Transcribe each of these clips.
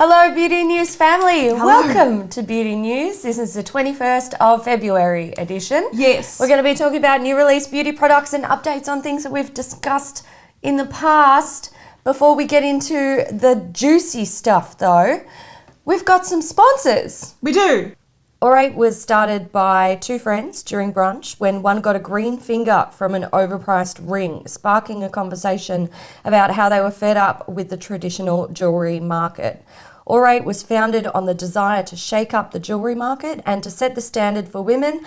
Hello Beauty News family, Hello. Welcome to Beauty News. This is the 21st of February edition. Yes. We're going to be talking about new release beauty products and updates on things that we've discussed in the past. Before we get into the juicy stuff though, we've got some sponsors. We do. Alright was started by two friends during brunch when one got a green finger from an overpriced ring, sparking a conversation about how they were fed up with the traditional jewellery market. Alright was founded on the desire to shake up the jewellery market and to set the standard for women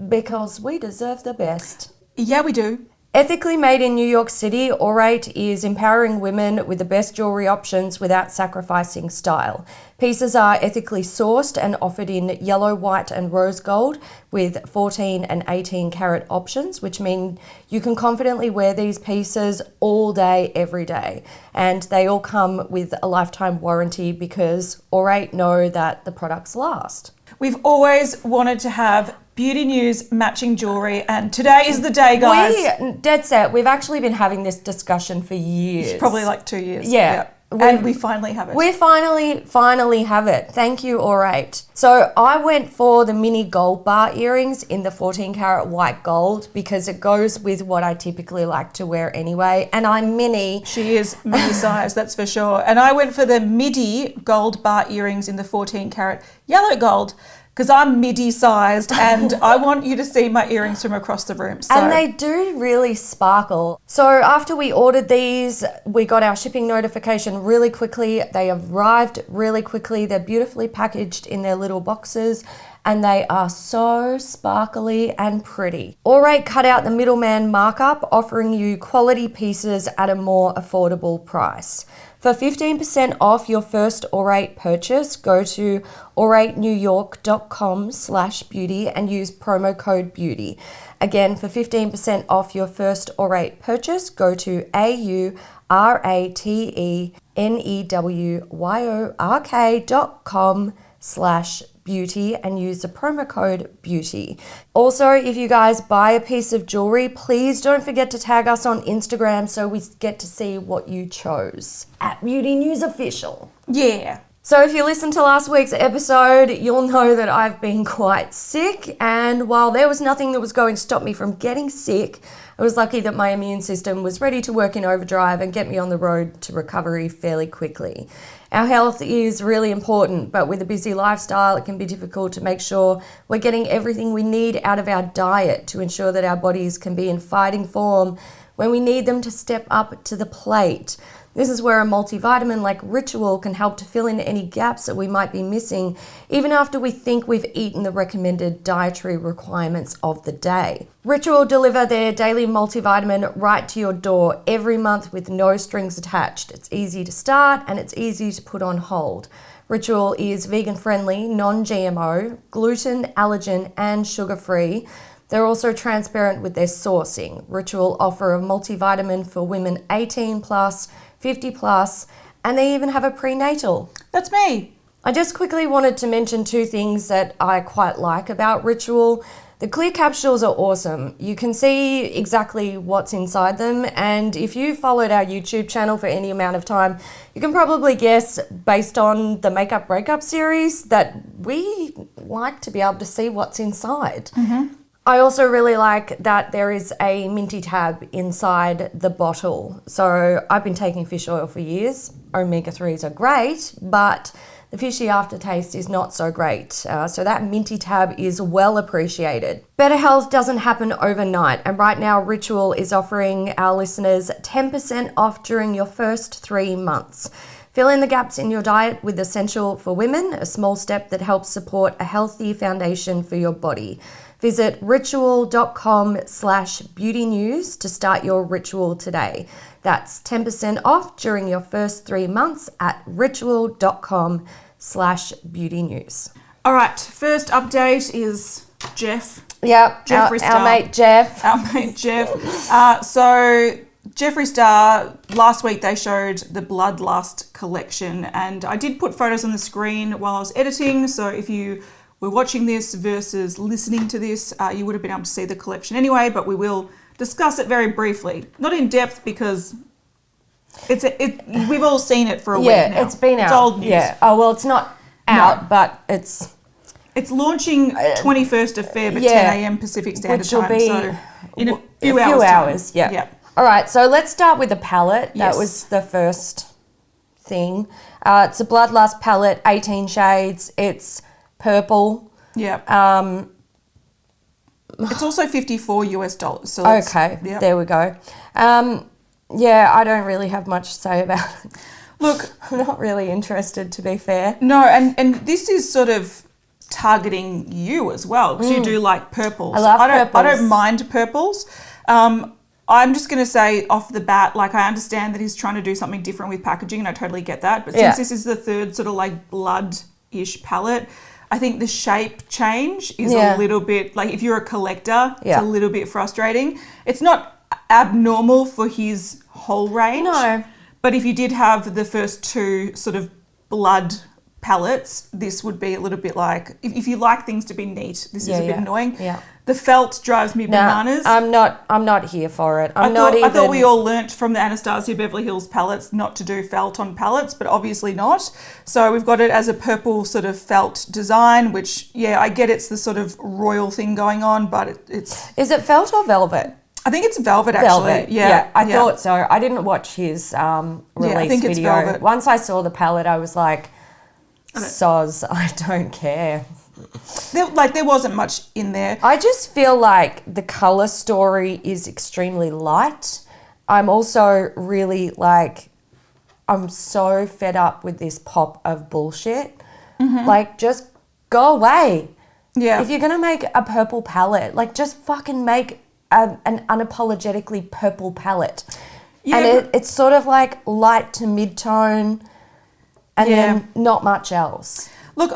because we deserve the best. Yeah, we do. Ethically made in New York City, Alright is empowering women with the best jewellery options without sacrificing style. Pieces are ethically sourced and offered in yellow, white and rose gold with 14 and 18 karat options, which mean you can confidently wear these pieces all day, every day. And they all come with a lifetime warranty because Alright know that the products last. We've always wanted to have Beauty News matching jewellery, and today is the day, guys. Dead set. We've actually been having this discussion for years. Probably like 2 years. Yeah. And we finally have it. We finally have it. Thank you, Alright. So I went for the mini gold bar earrings in the 14 karat white gold because it goes with what I typically like to wear anyway. And I'm mini. She is mini size, that's for sure. And I went for the midi gold bar earrings in the 14 karat yellow gold because I'm midi sized and I want you to see my earrings from across the room. So. And they do really sparkle. So after we ordered these, we got our shipping notification really quickly. They arrived really quickly. They're beautifully packaged in their little boxes and they are so sparkly and pretty. Alright cut out the middleman markup, offering you quality pieces at a more affordable price. For 15% off your first Alright purchase, go to alrightnewyork.com/beauty and use promo code BEAUTY. Again, for 15% off your first Alright purchase, go to auratennewyork.com/beauty and use the promo code BEAUTY. Also, if you guys buy a piece of jewelry, please don't forget to tag us on Instagram so we get to see what you chose at Beauty News Official. Yeah. So if you listened to last week's episode, you'll know that I've been quite sick, and while there was nothing that was going to stop me from getting sick, I was lucky that my immune system was ready to work in overdrive and get me on the road to recovery fairly quickly. Our health is really important, but with a busy lifestyle, it can be difficult to make sure we're getting everything we need out of our diet to ensure that our bodies can be in fighting form when we need them to step up to the plate. This is where a multivitamin like Ritual can help to fill in any gaps that we might be missing, even after we think we've eaten the recommended dietary requirements of the day. Ritual deliver their daily multivitamin right to your door every month with no strings attached. It's easy to start and it's easy to put on hold. Ritual is vegan friendly, non-GMO, gluten, allergen and sugar-free. They're also transparent with their sourcing. Ritual offer a multivitamin for women 18 plus, 50 plus, and they even have a prenatal. That's me. I just quickly wanted to mention two things that I quite like about Ritual. The clear capsules are awesome. You can see exactly what's inside them, and if you followed our YouTube channel for any amount of time, you can probably guess, based on the Makeup Breakup series, that we like to be able to see what's inside. Mm-hmm. I also really like that there is a minty tab inside the bottle. So I've been taking fish oil for years. Omega-3s are great, but the fishy aftertaste is not so great. So that minty tab is well appreciated. Better health doesn't happen overnight. And right now Ritual is offering our listeners 10% off during your first 3 months. Fill in the gaps in your diet with Essential for Women, a small step that helps support a healthy foundation for your body. Visit ritual.com/beauty news to start your ritual today. That's 10% off during your first 3 months at ritual.com/beauty news. All right, first update is Jeff. Yep, Jeffree our mate Jeff. Our mate Jeff. So Jeffree Star, last week they showed the Bloodlust collection, and I did put photos on the screen while I was editing, so if you were watching this versus listening to this, you would have been able to see the collection anyway, but we will discuss it very briefly. Not in depth because We've all seen it for a week now. Yeah, it's been out. It's old news. Yeah. Oh, well, it's not out, but it's... It's launching 21st of Feb at 10 a.m. Pacific Standard Time. Which will be so in a few hours. Yeah. All right, so let's start with the palette. That was the first thing. It's a Bloodlust palette, 18 shades. It's purple. Yeah. It's also $54. So okay, there we go. Yeah, I don't really have much to say about it. Look, I'm not really interested, to be fair. No, and this is sort of targeting you as well, because you do like purples. I love purples. I don't mind purples. I'm just going to say off the bat, like, I understand that he's trying to do something different with packaging, and I totally get that. But since this is the third sort of like blood-ish palette, I think the shape change is a little bit, like, if you're a collector, it's a little bit frustrating. It's not abnormal for his whole range. No. But if you did have the first two sort of blood palettes, this would be a little bit like, if you like things to be neat, this is a bit annoying. Yeah. The felt drives me bananas. I'm not here for it. I thought we all learnt from the Anastasia Beverly Hills palettes not to do felt on palettes, but obviously not. So we've got it as a purple sort of felt design, which, I get it's the sort of royal thing going on, but it's... Is it felt or velvet? I think it's velvet, actually. Velvet. Yeah, I thought so. I didn't watch his release I think video. it's velvet. Once I saw the palette, I was like, soz, I don't care. There wasn't much in there. I just feel like the colour story is extremely light. I'm also really like, I'm so fed up with this pop of bullshit. Mm-hmm. Like, just go away. Yeah. If you're going to make a purple palette, like, just fucking make an unapologetically purple palette. Yeah. And it's sort of like light to mid-tone and then not much else. Look,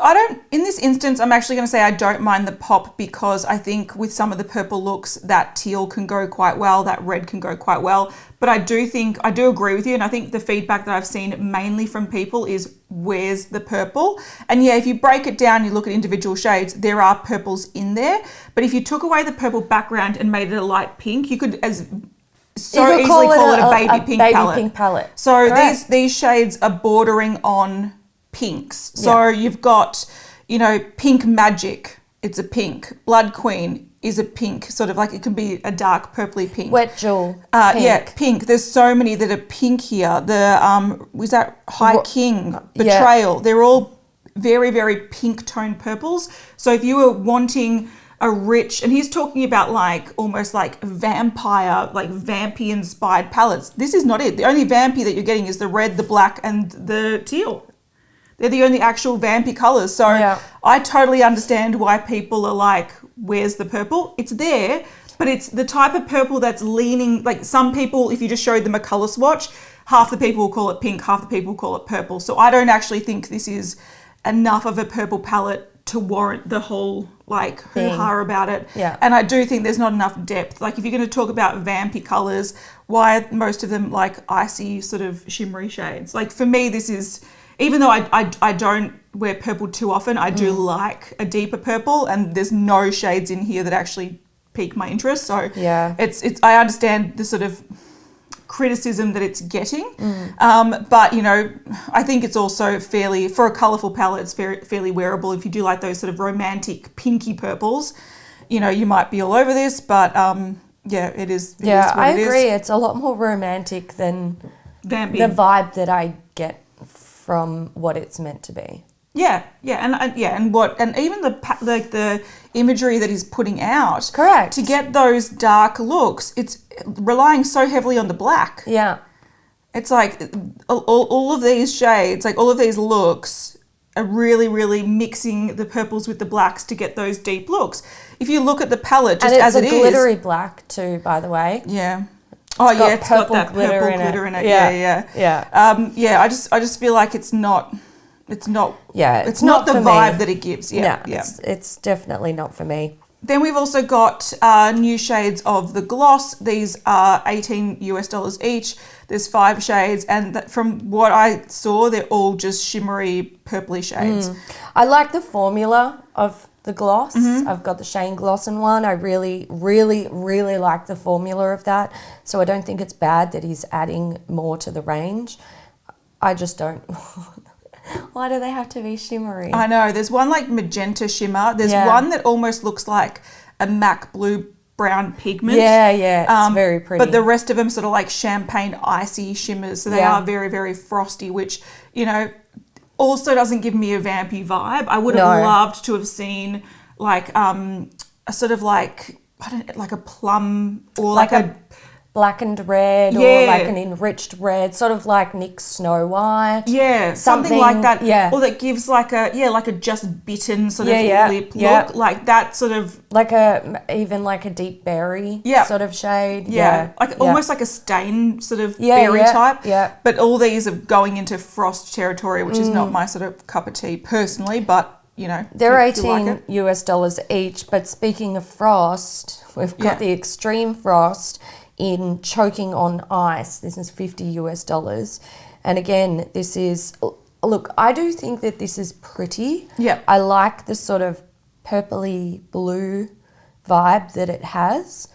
in this instance, I'm actually going to say I don't mind the pop, because I think with some of the purple looks, that teal can go quite well, that red can go quite well. But I do agree with you, and I think the feedback that I've seen mainly from people is, where's the purple? And if you break it down, you look at individual shades, there are purples in there. But if you took away the purple background and made it a light pink, you could easily call it a baby pink palette. So these shades are bordering on pinks. So you've got, Pink Magic, it's a pink. Blood Queen is a pink, sort of like, it can be a dark purpley pink. Wet Jewel, pink. Yeah, pink. There's so many that are pink here. The, was that High King, Betrayal? They're all very, very pink toned purples. So if you were wanting a rich, and he's talking about like almost like vampire, like vampy inspired palettes. This is not it. The only vampy that you're getting is the red, the black, and the teal. They're the only actual vampy colours. So I totally understand why people are like, where's the purple? It's there, but it's the type of purple that's leaning, like some people, if you just showed them a colour swatch, half the people will call it pink, half the people will call it purple. So I don't actually think this is enough of a purple palette to warrant the whole like hoo-ha about it. Yeah. And I do think there's not enough depth. Like if you're going to talk about vampy colours, why are most of them like icy sort of shimmery shades? Like for me, this is... Even though I don't wear purple too often, I do like a deeper purple, and there's no shades in here that actually pique my interest. So it's I understand the sort of criticism that it's getting, but I think it's also fairly, for a colourful palette, it's fairly wearable. If you do like those sort of romantic pinky purples, you might be all over this, but it is. I agree. It's a lot more romantic than vampy. The vibe that I get from what it's meant to be. And even the imagery that he's putting out. Correct. To get those dark looks, it's relying so heavily on the black. Yeah. It's like all of these shades, like all of these looks are really, really mixing the purples with the blacks to get those deep looks. If you look at the palette just as it is. And it's a glittery black too, by the way. Yeah. It's got that purple glitter in it. Yeah. I just feel like it's not the vibe that it gives. It's definitely not for me. Then we've also got new shades of the gloss. These are $18 each. There's 5 shades, and from what I saw, they're all just shimmery, purpley shades. I like the formula of the gloss. I've got the Shane Glossin one. I really, really, really like the formula of that. So I don't think it's bad that he's adding more to the range. I just don't. Why do they have to be shimmery? I know. There's one like magenta shimmer. There's one that almost looks like a MAC blue brown pigment. Yeah, it's very pretty. But the rest of them sort of like champagne icy shimmers. So they are very, very frosty, which, you know, also doesn't give me a vampy vibe. I would have loved to have seen like a sort of like, I don't know, like a plum or like a blackened red or like an enriched red, sort of like NYX Snow White. Yeah, something like that. Yeah. Or that gives like a like a just bitten sort of lip look. Like that sort of like even like a deep berry sort of shade. Like almost like a stain sort of berry type. Yeah. But all these are going into frost territory, which is not my sort of cup of tea personally, but you know, they're $18 each. But speaking of frost, we've got the extreme frost in Choking on Ice. This is $50. And again, this is, look, I do think that this is pretty. Yeah. I like the sort of purpley blue vibe that it has.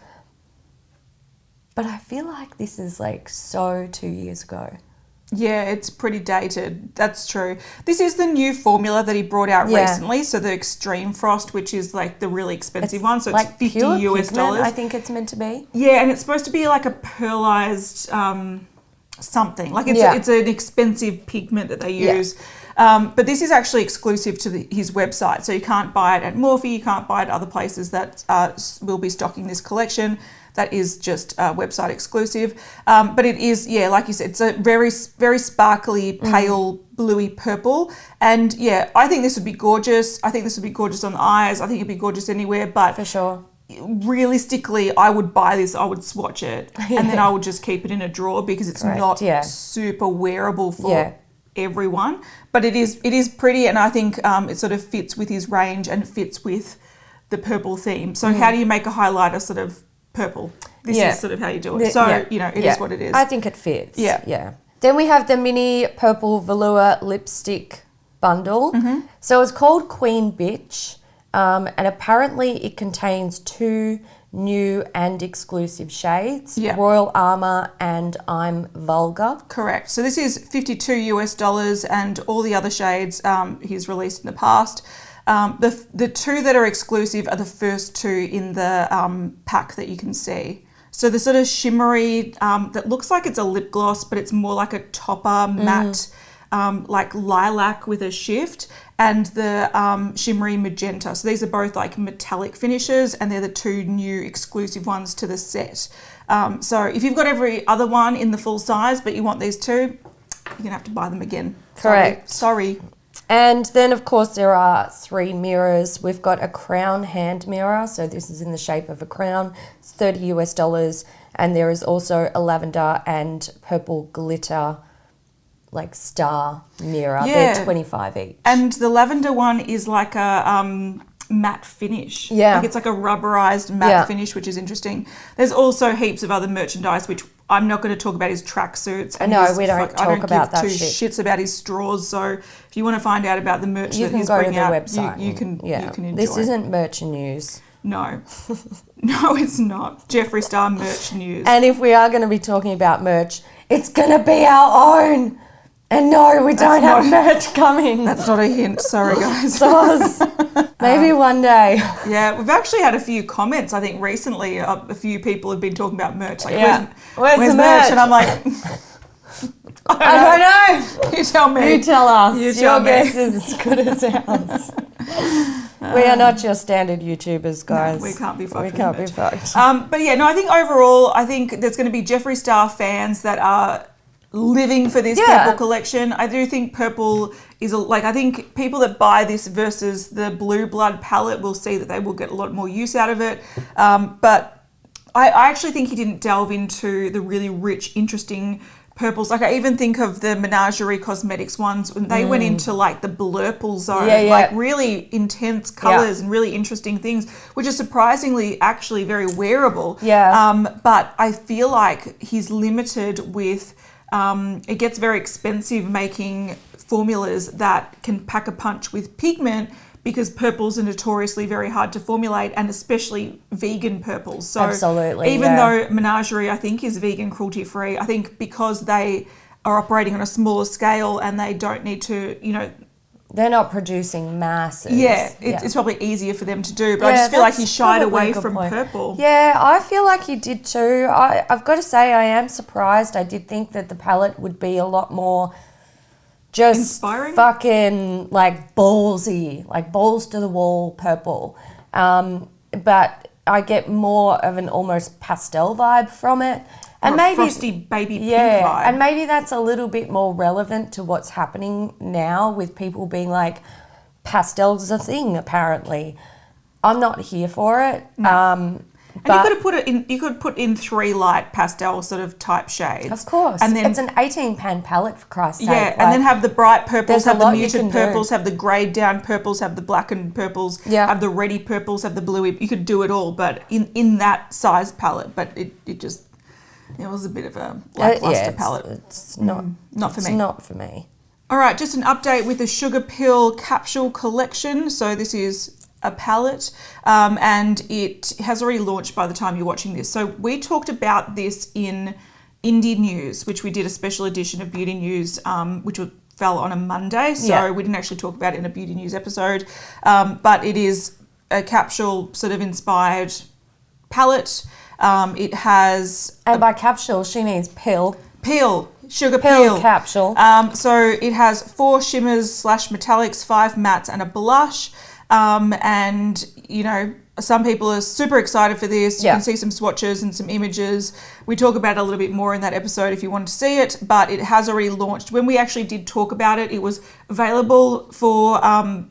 But I feel like this is like so 2 years ago. Yeah, it's pretty dated. That's true. This is the new formula that he brought out recently. So the Extreme Frost, which is like the really expensive one. So like it's $50. Pigment, I think it's meant to be. Yeah, and it's supposed to be like a pearlized something. Like it's an expensive pigment that they use. But this is actually exclusive to his website. So you can't buy it at Morphe. You can't buy it at other places that will be stocking this collection. That is just website exclusive. But it is, like you said, it's a very, very sparkly, pale, bluey purple. And I think this would be gorgeous. I think this would be gorgeous on the eyes. I think it'd be gorgeous anywhere. But for sure, realistically, I would buy this, I would swatch it, and then I would just keep it in a drawer because it's not super wearable for everyone. But it is pretty, and I think it sort of fits with his range and fits with the purple theme. So how do you make a highlighter sort of purple? This is sort of how you do it. So, you know, it is what it is. I think it fits. Yeah. Then we have the mini purple velour lipstick bundle. So it's called Queen Bitch, and apparently it contains 2 new and exclusive shades, Royal Armour and I'm Vulgar. Correct. So this is $52 and all the other shades he's released in the past. The 2 that are exclusive are the first 2 in the pack that you can see. So the sort of shimmery, that looks like it's a lip gloss, but it's more like a topper matte, like lilac with a shift, and the shimmery magenta. So these are both like metallic finishes, and they're the 2 new exclusive ones to the set. So if you've got every other one in the full size, but you want these 2, you're going to have to buy them again. Correct. Sorry. And then, of course, there are 3 mirrors. We've got a crown hand mirror. So this is in the shape of a crown. It's $30. And there is also a lavender and purple glitter, like star mirror. They're $25 each. And the lavender one is like a matte finish. Like it's like a rubberized matte finish, which is interesting. There's also heaps of other merchandise, which I'm not going to talk about his tracksuits. No, we don't talk about that shit. I don't give 2 shits about his straws. So if you want to find out about the merch that he's bringing out, you can enjoy. This isn't merch news. No. No, it's not. Jeffree Star merch news. And if we are going to be talking about merch, it's going to be our own. And no, we don't have merch coming. That's not a hint. Sorry, guys. Maybe one day. Yeah, we've actually had a few comments, I think, recently. A few people have been talking about merch. Like, where's the merch? And I'm like, I don't know. You tell me. You tell us. Your guess is as good as ours. We are not your standard YouTubers, guys. No, we can't be fucked. But I think overall, I think there's going to be Jeffree Star fans that are living for this purple collection. I do think purple is I think people that buy this versus the Blue Blood palette will see that they will get a lot more use out of it. But I actually think he didn't delve into the really rich, interesting purples. Like I even think of the Menagerie Cosmetics ones when they went into like the blurple zone, like really intense colours and really interesting things, which is surprisingly actually very wearable. But I feel like he's limited with, it gets very expensive making formulas that can pack a punch with pigment, because purples are notoriously very hard to formulate, and especially vegan purples. So even though Menagerie, I think, is vegan cruelty free, I think because they are operating on a smaller scale and they don't need to, you know, they're not producing masses. It's probably easier for them to do. But I just feel like he shied away from purple. Yeah, I feel like he did too. I've got to say, I am surprised. I did think that the palette would be a lot more just inspiring, fucking like ballsy, like balls to the wall purple. But I get more of an almost pastel vibe from it. And maybe frosty baby pink vibe. And maybe that's a little bit more relevant to what's happening now with people being like, pastel's a thing apparently. I'm not here for it. And you could have put it in. You could put in 3 light pastel sort of type shades. Of course, and then it's an 18-pan palette for Christ's sake. Yeah, and then have the bright purples, have the muted purples, have the greyed down purples, have the blackened purples, have the reddy purples, have the bluey. You could do it all, but in that size palette. But it was a bit of a lackluster palette. It's not for me. It's not for me. All right, just an update with the Sugarpill Capsule collection. So this is a palette, and it has already launched by the time you're watching this. So we talked about this in Indie News, which we did a special edition of Beauty News, which fell on a Monday. So we didn't actually talk about it in a Beauty News episode, but it is a capsule sort of inspired palette. It has... And by capsule, she means pill. Sugar pill capsule. So it has 4 shimmers / metallics, 5 mattes and a blush. And, you know, some people are super excited for this. You can see some swatches and some images. We talk about it a little bit more in that episode if you want to see it, but it has already launched. When we actually did talk about it, it was available for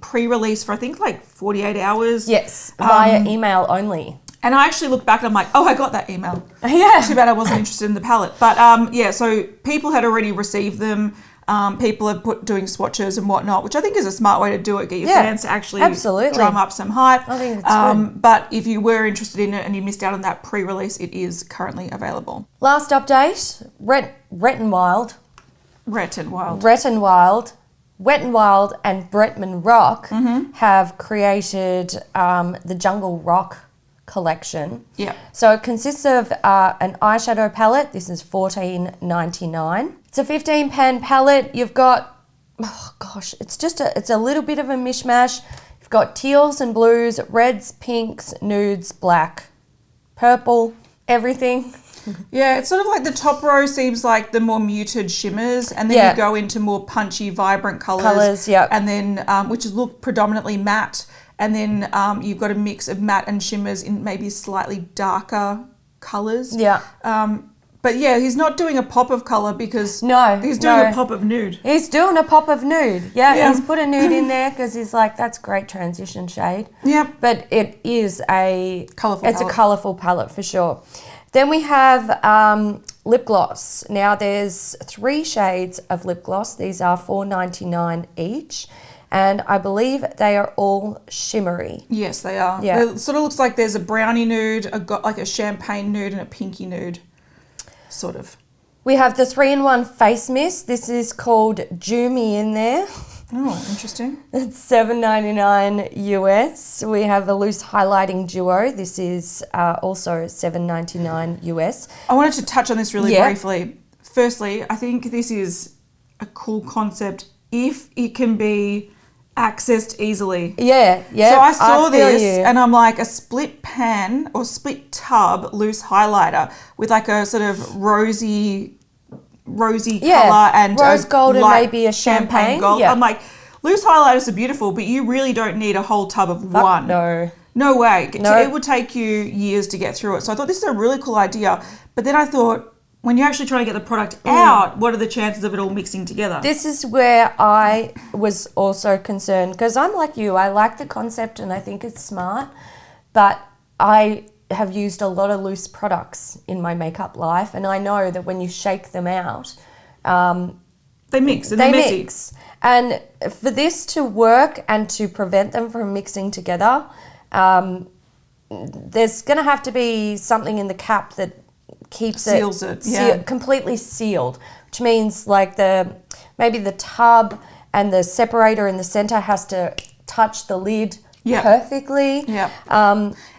pre-release for I think like 48 hours. Yes, via email only. And I actually looked back and I'm like, oh, I got that email. Too bad I wasn't interested in the palette. But so people had already received them. People are doing swatches and whatnot, which I think is a smart way to do it. Get your fans to actually drum up some hype. I think it's good. But if you were interested in it and you missed out on that pre-release, it is currently available. Last update, Wet n Wild, Wet n Wild and Bretman Rock have created the Jungle Rock collection. So it consists of an eyeshadow palette. This is $14.99. It's a 15-pan palette. You've got, it's a little bit of a mishmash. You've got teals and blues, reds, pinks, nudes, black, purple, everything. Yeah, it's sort of like the top row seems like the more muted shimmers, and then you go into more punchy, vibrant colours. And then, which look predominantly matte. And then you've got a mix of matte and shimmers in maybe slightly darker colours. But yeah, he's not doing a pop of colour because he's doing a pop of nude. He's doing a pop of nude. He's put a nude in there because he's like, that's great transition shade. But it is a colourful palette for sure. Then we have lip gloss. Now there's 3 shades of lip gloss. These are $4.99 each. And I believe they are all shimmery. Yes, they are. It sort of looks like there's a brownie nude, like a champagne nude and a pinky nude, sort of. We have the 3-in-1 face mist. This is called Jammy in there. Oh, interesting. It's $7.99 US. We have the loose highlighting duo. This is also $7.99 US. I wanted to touch on this really briefly. Firstly, I think this is a cool concept if it can be accessed easily. So I saw this and I'm like, a split pan or split tub loose highlighter with like a sort of rosy colour and rose gold and maybe a champagne gold. I'm like, loose highlighters are beautiful, but you really don't need a whole tub of one. No way. It would take you years to get through it. So I thought this is a really cool idea. But then I thought, when you're actually trying to get the product out, what are the chances of it all mixing together? This is where I was also concerned, because I'm like you, I like the concept and I think it's smart, but I have used a lot of loose products in my makeup life, and I know that when you shake them out, They mix and they they're messy. mix. And for this to work and to prevent them from mixing together, there's going to have to be something in the cap that keeps Seals it. completely sealed, which means like maybe the tub and the separator in the center has to touch the lid perfectly. Yeah.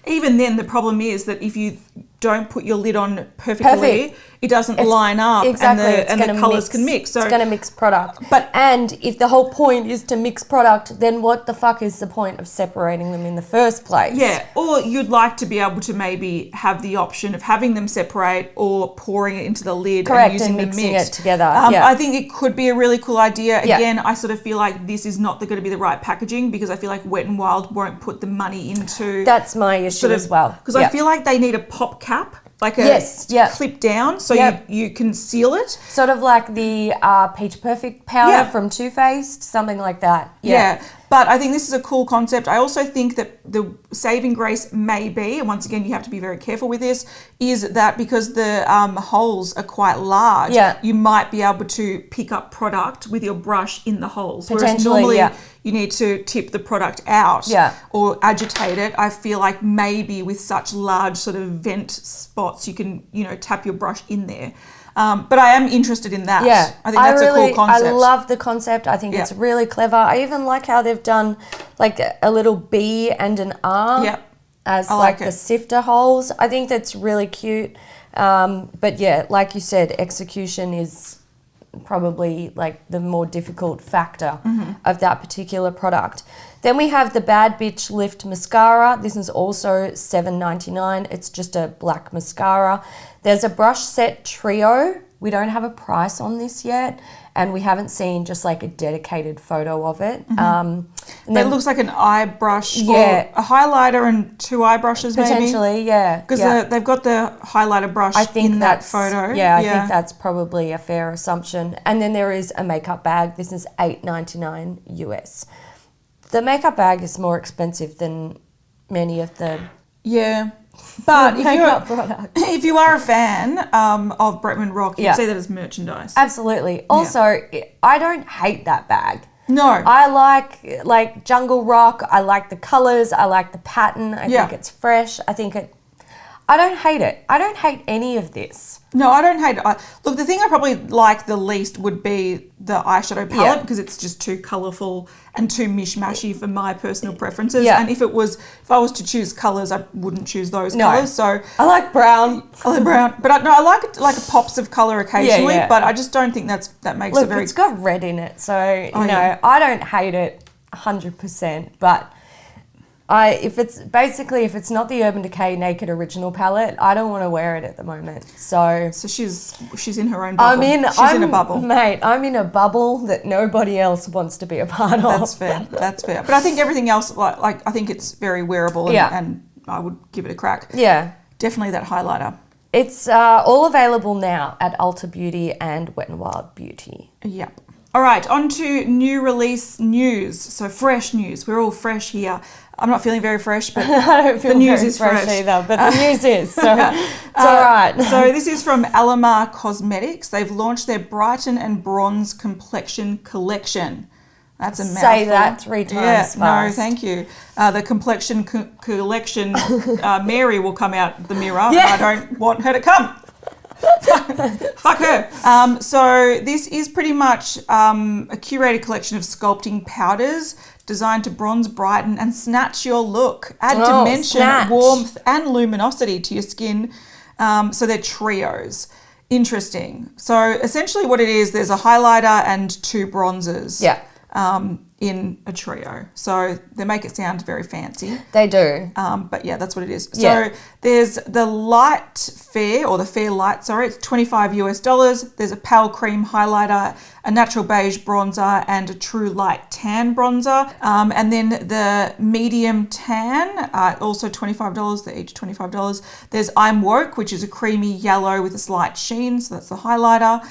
Even then, the problem is that if you don't put your lid on perfectly, it doesn't line up, exactly, and the colours can mix. So it's going to mix product. And if the whole point is to mix product, then what the fuck is the point of separating them in the first place? Yeah, or you'd like to be able to maybe have the option of having them separate or pouring it into the lid and using the mixing mix. it together. I think it could be a really cool idea. Again, I sort of feel like this is not going to be the right packaging because I feel like Wet n Wild won't put the money into... That's my issue as well. Because I feel like they need a pop cap. Like a clip down so you can seal it. Sort of like the Peach Perfect powder from Too Faced, something like that. Yeah. But I think this is a cool concept. I also think that the saving grace may be, and once again you have to be very careful with this, is that because the holes are quite large, you might be able to pick up product with your brush in the holes. Whereas normally you need to tip the product out or agitate it. I feel like maybe with such large sort of vent spots you can, tap your brush in there. But I am interested in that. Yeah, I think that's a cool concept. I love the concept. I think it's really clever. I even like how they've done like a little B and an R as like the sifter holes. I think that's really cute. But yeah, like you said, execution is probably like the more difficult factor of that particular product. Then we have the Bad Bitch Lift Mascara. This is also $7.99. It's just a black mascara. There's a brush set trio. We don't have a price on this yet, and we haven't seen just like a dedicated photo of it. And it looks like an eye brush or a highlighter and two eye brushes potentially, maybe. Because they've got the highlighter brush in that photo. Yeah, I think that's probably a fair assumption. And then there is a makeup bag. This is $8.99 US. The makeup bag is more expensive than many of the but if you are a fan of Bretman Rock, you'd see that as merchandise. Absolutely. Also, I don't hate that bag. No. I like Jungle Rock. I like the colours. I like the pattern. I think it's fresh. I don't hate it. I don't hate any of this. No, I don't hate it. Look, the thing I probably like the least would be the eyeshadow palette because it's just too colourful and too mishmashy for my personal preferences. And if I was to choose colours, I wouldn't choose those colours. So I like brown. But I like pops of colour occasionally. But I just don't think that makes it very. It's got red in it, so I don't hate it 100%. But if it's not the Urban Decay Naked Original palette, I don't want to wear it at the moment. So she's in her own bubble. She's in a bubble. Mate, I'm in a bubble that nobody else wants to be a part of. That's fair. But I think everything else, I think it's very wearable and I would give it a crack. Yeah. Definitely that highlighter. It's all available now at Ulta Beauty and Wet n Wild Beauty. Yep. All right, on to new release news. So fresh news. We're all fresh here. I'm not feeling very fresh, but I don't feel the news very is fresh either. But the news is, so it's all right. So this is from Alamar Cosmetics. They've launched their Brighten and Bronze Complexion Collection. That's a mouthful. Say that 3 times fast. No, thank you. The Complexion Collection, Mary will come out the mirror. And I don't want her to come. Fuck her. So this is pretty much a curated collection of sculpting powders designed to bronze, brighten and snatch your look. Add dimension, warmth and luminosity to your skin. So they're trios. Interesting. So essentially what it is, there's a highlighter and 2 bronzers. In a trio. So they make it sound very fancy. They do. But yeah, that's what it is. So there's the Light Fair, or the Fair Light, sorry, it's $25 US. There's a pale cream highlighter, a natural beige bronzer, and a true light tan bronzer. And then the medium tan, also $25, they're each $25. There's I'm Woke, which is a creamy yellow with a slight sheen, so that's the highlighter.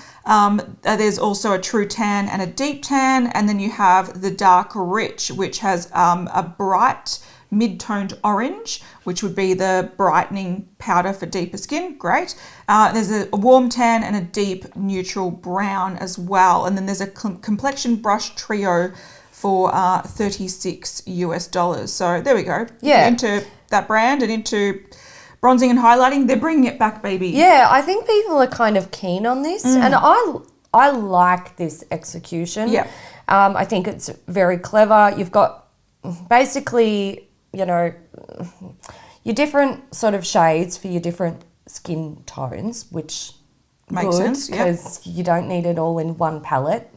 There's also a true tan and a deep tan, and then you have the dark rich, which has a bright mid-toned orange, which would be the brightening powder for deeper skin. Great. There's a warm tan and a deep neutral brown as well. And then there's a complexion brush trio for $36 US. So there we go. Yeah. Into that brand and into bronzing and highlighting, they're bringing it back, baby. Yeah, I think people are kind of keen on this, and I like this execution. Yeah. I think it's very clever. You've got basically, your different sort of shades for your different skin tones, which makes sense, because you don't need it all in one palette.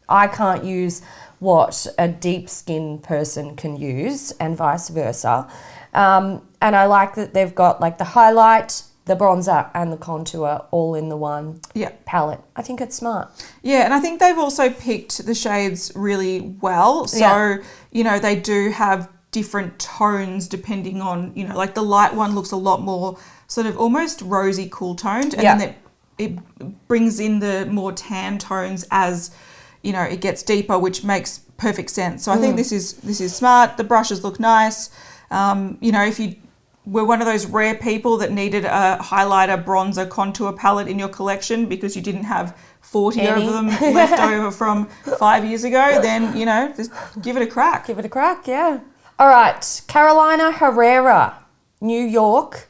I can't use what a deep skin person can use, and vice versa. And I like that they've got like the highlight, the bronzer and the contour all in the one palette. I think it's smart. Yeah, and I think they've also picked the shades really well. So, they do have different tones depending on, like the light one looks a lot more sort of almost rosy cool toned. And then it brings in the more tan tones as, it gets deeper, which makes perfect sense. So I think this is smart. The brushes look nice. If you were one of those rare people that needed a highlighter, bronzer, contour palette in your collection because you didn't have 40 of them left over from 5 years ago, then, just give it a crack. Give it a crack, yeah. All right, Carolina Herrera, New York,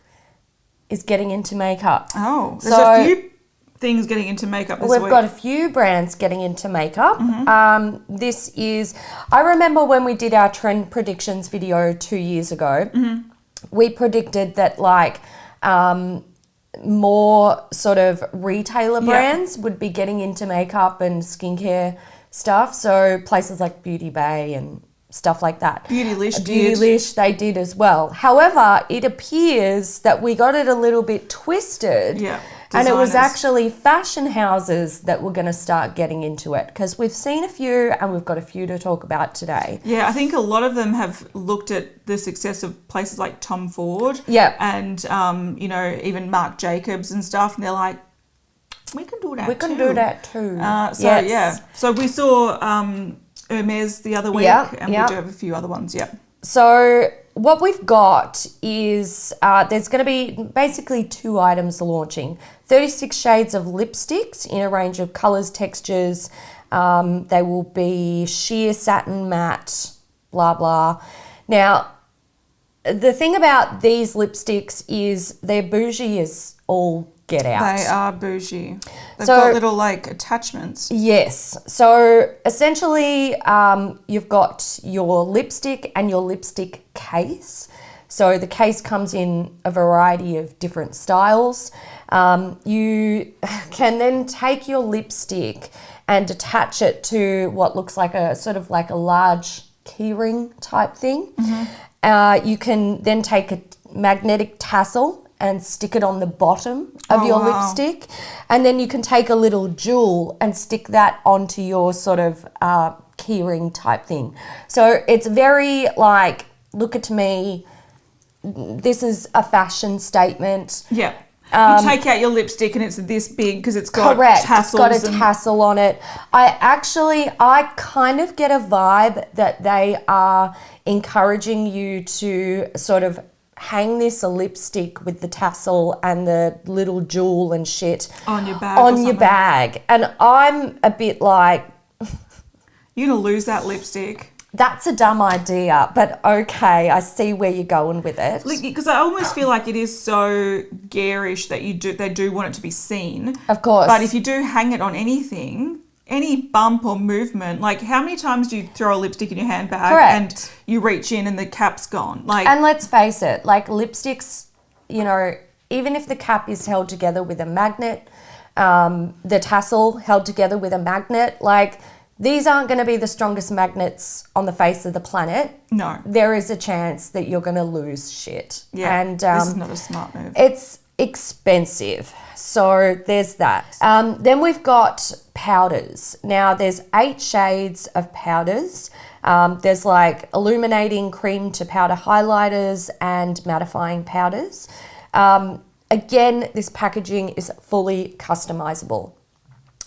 is getting into makeup. Oh, there's a few things getting into makeup this week. We've got a few brands getting into makeup. This is, I remember when we did our trend predictions video 2 years ago, we predicted that more sort of retailer brands would be getting into makeup and skincare stuff. So places like Beauty Bay and stuff like that. Beautylish, they did as well. However, it appears that we got it a little bit twisted. Yeah. And it was actually fashion houses that were going to start getting into it, because we've seen a few and we've got a few to talk about today. Yeah, I think a lot of them have looked at the success of places like Tom Ford and, even Marc Jacobs and stuff, and they're like, we can do that too. We can do that too. So we saw Hermes the other week, and we do have a few other ones, So what we've got is there's going to be basically 2 items launching. 36 shades of lipsticks in a range of colours, textures. They will be sheer, satin, matte, blah, blah. Now, the thing about these lipsticks is they're bougie as all get out. They are bougie. They've got little attachments. Yes. So essentially you've got your lipstick and your lipstick case. So the case comes in a variety of different styles. You can then take your lipstick and attach it to what looks like a sort of like a large keyring type thing. You can then take a magnetic tassel and stick it on the bottom of your lipstick. And then you can take a little jewel and stick that onto your sort of keyring type thing. So it's very look at me, this is a fashion statement. Yeah. You take out your lipstick and it's this big because it's got tassels. It's got a tassel on it. I kind of get a vibe that they are encouraging you to sort of hang this lipstick with the tassel and the little jewel and shit on your bag. And I'm a bit like, you're going to lose that lipstick. That's a dumb idea, but okay, I see where you're going with it. Because I almost feel like it is so garish that they do want it to be seen. Of course. But if you do hang it on anything, any bump or movement, how many times do you throw a lipstick in your handbag and you reach in and the cap's gone? And let's face it, lipsticks, even if the cap is held together with a magnet, the tassel held together with a magnet, these aren't going to be the strongest magnets on the face of the planet. No. There is a chance that you're going to lose shit. Yeah, and this is not a smart move. It's expensive. So there's that. Then we've got powders. Now there's 8 shades of powders. There's illuminating cream to powder highlighters and mattifying powders. Again, this packaging is fully customizable.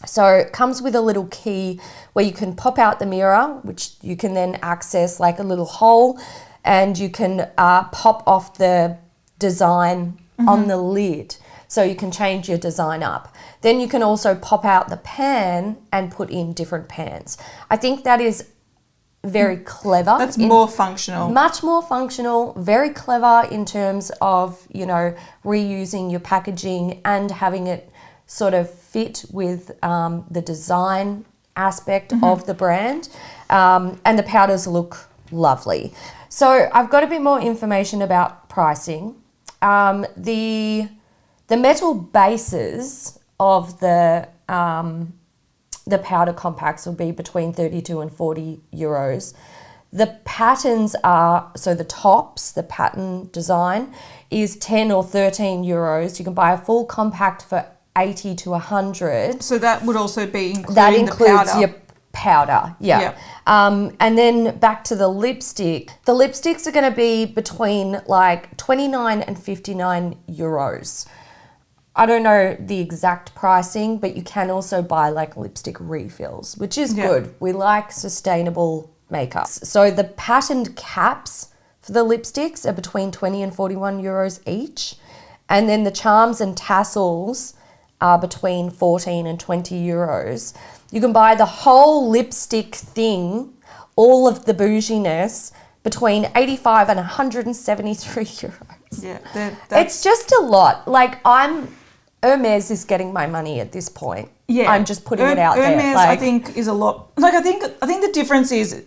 So it comes with a little key where you can pop out the mirror, which you can then access a little hole, and you can pop off the design on the lid. So you can change your design up. Then you can also pop out the pan and put in different pans. I think that is very clever. That's more functional. Much more functional, very clever in terms of, you know, reusing your packaging and having it sort of fit with the design aspect of the brand. And the powders look lovely. So I've got a bit more information about pricing. The metal bases of the powder compacts will be between 32 and 40 euros. The patterns are, so the tops, the pattern design is 10 or 13 euros. You can buy a full compact for 80 to 100. So that would also be including that includes the powder. your powder, yeah. And then back to the lipstick. The lipsticks are going to be between like 29 and 59 euros. I don't know the exact pricing, but you can also buy like lipstick refills, which is good. We like sustainable makeup. So the patterned caps for the lipsticks are between 20 and 41 euros each. And then the charms and tassels are between 14 and 20 euros. You can buy the whole lipstick thing, all of the bouginess, between 85 and 173 euros. Yeah, it's just a lot. Like Hermes is getting my money at this point. Yeah, I'm just putting it out Hermes, there. Like, I think, is a lot. Like I think the difference is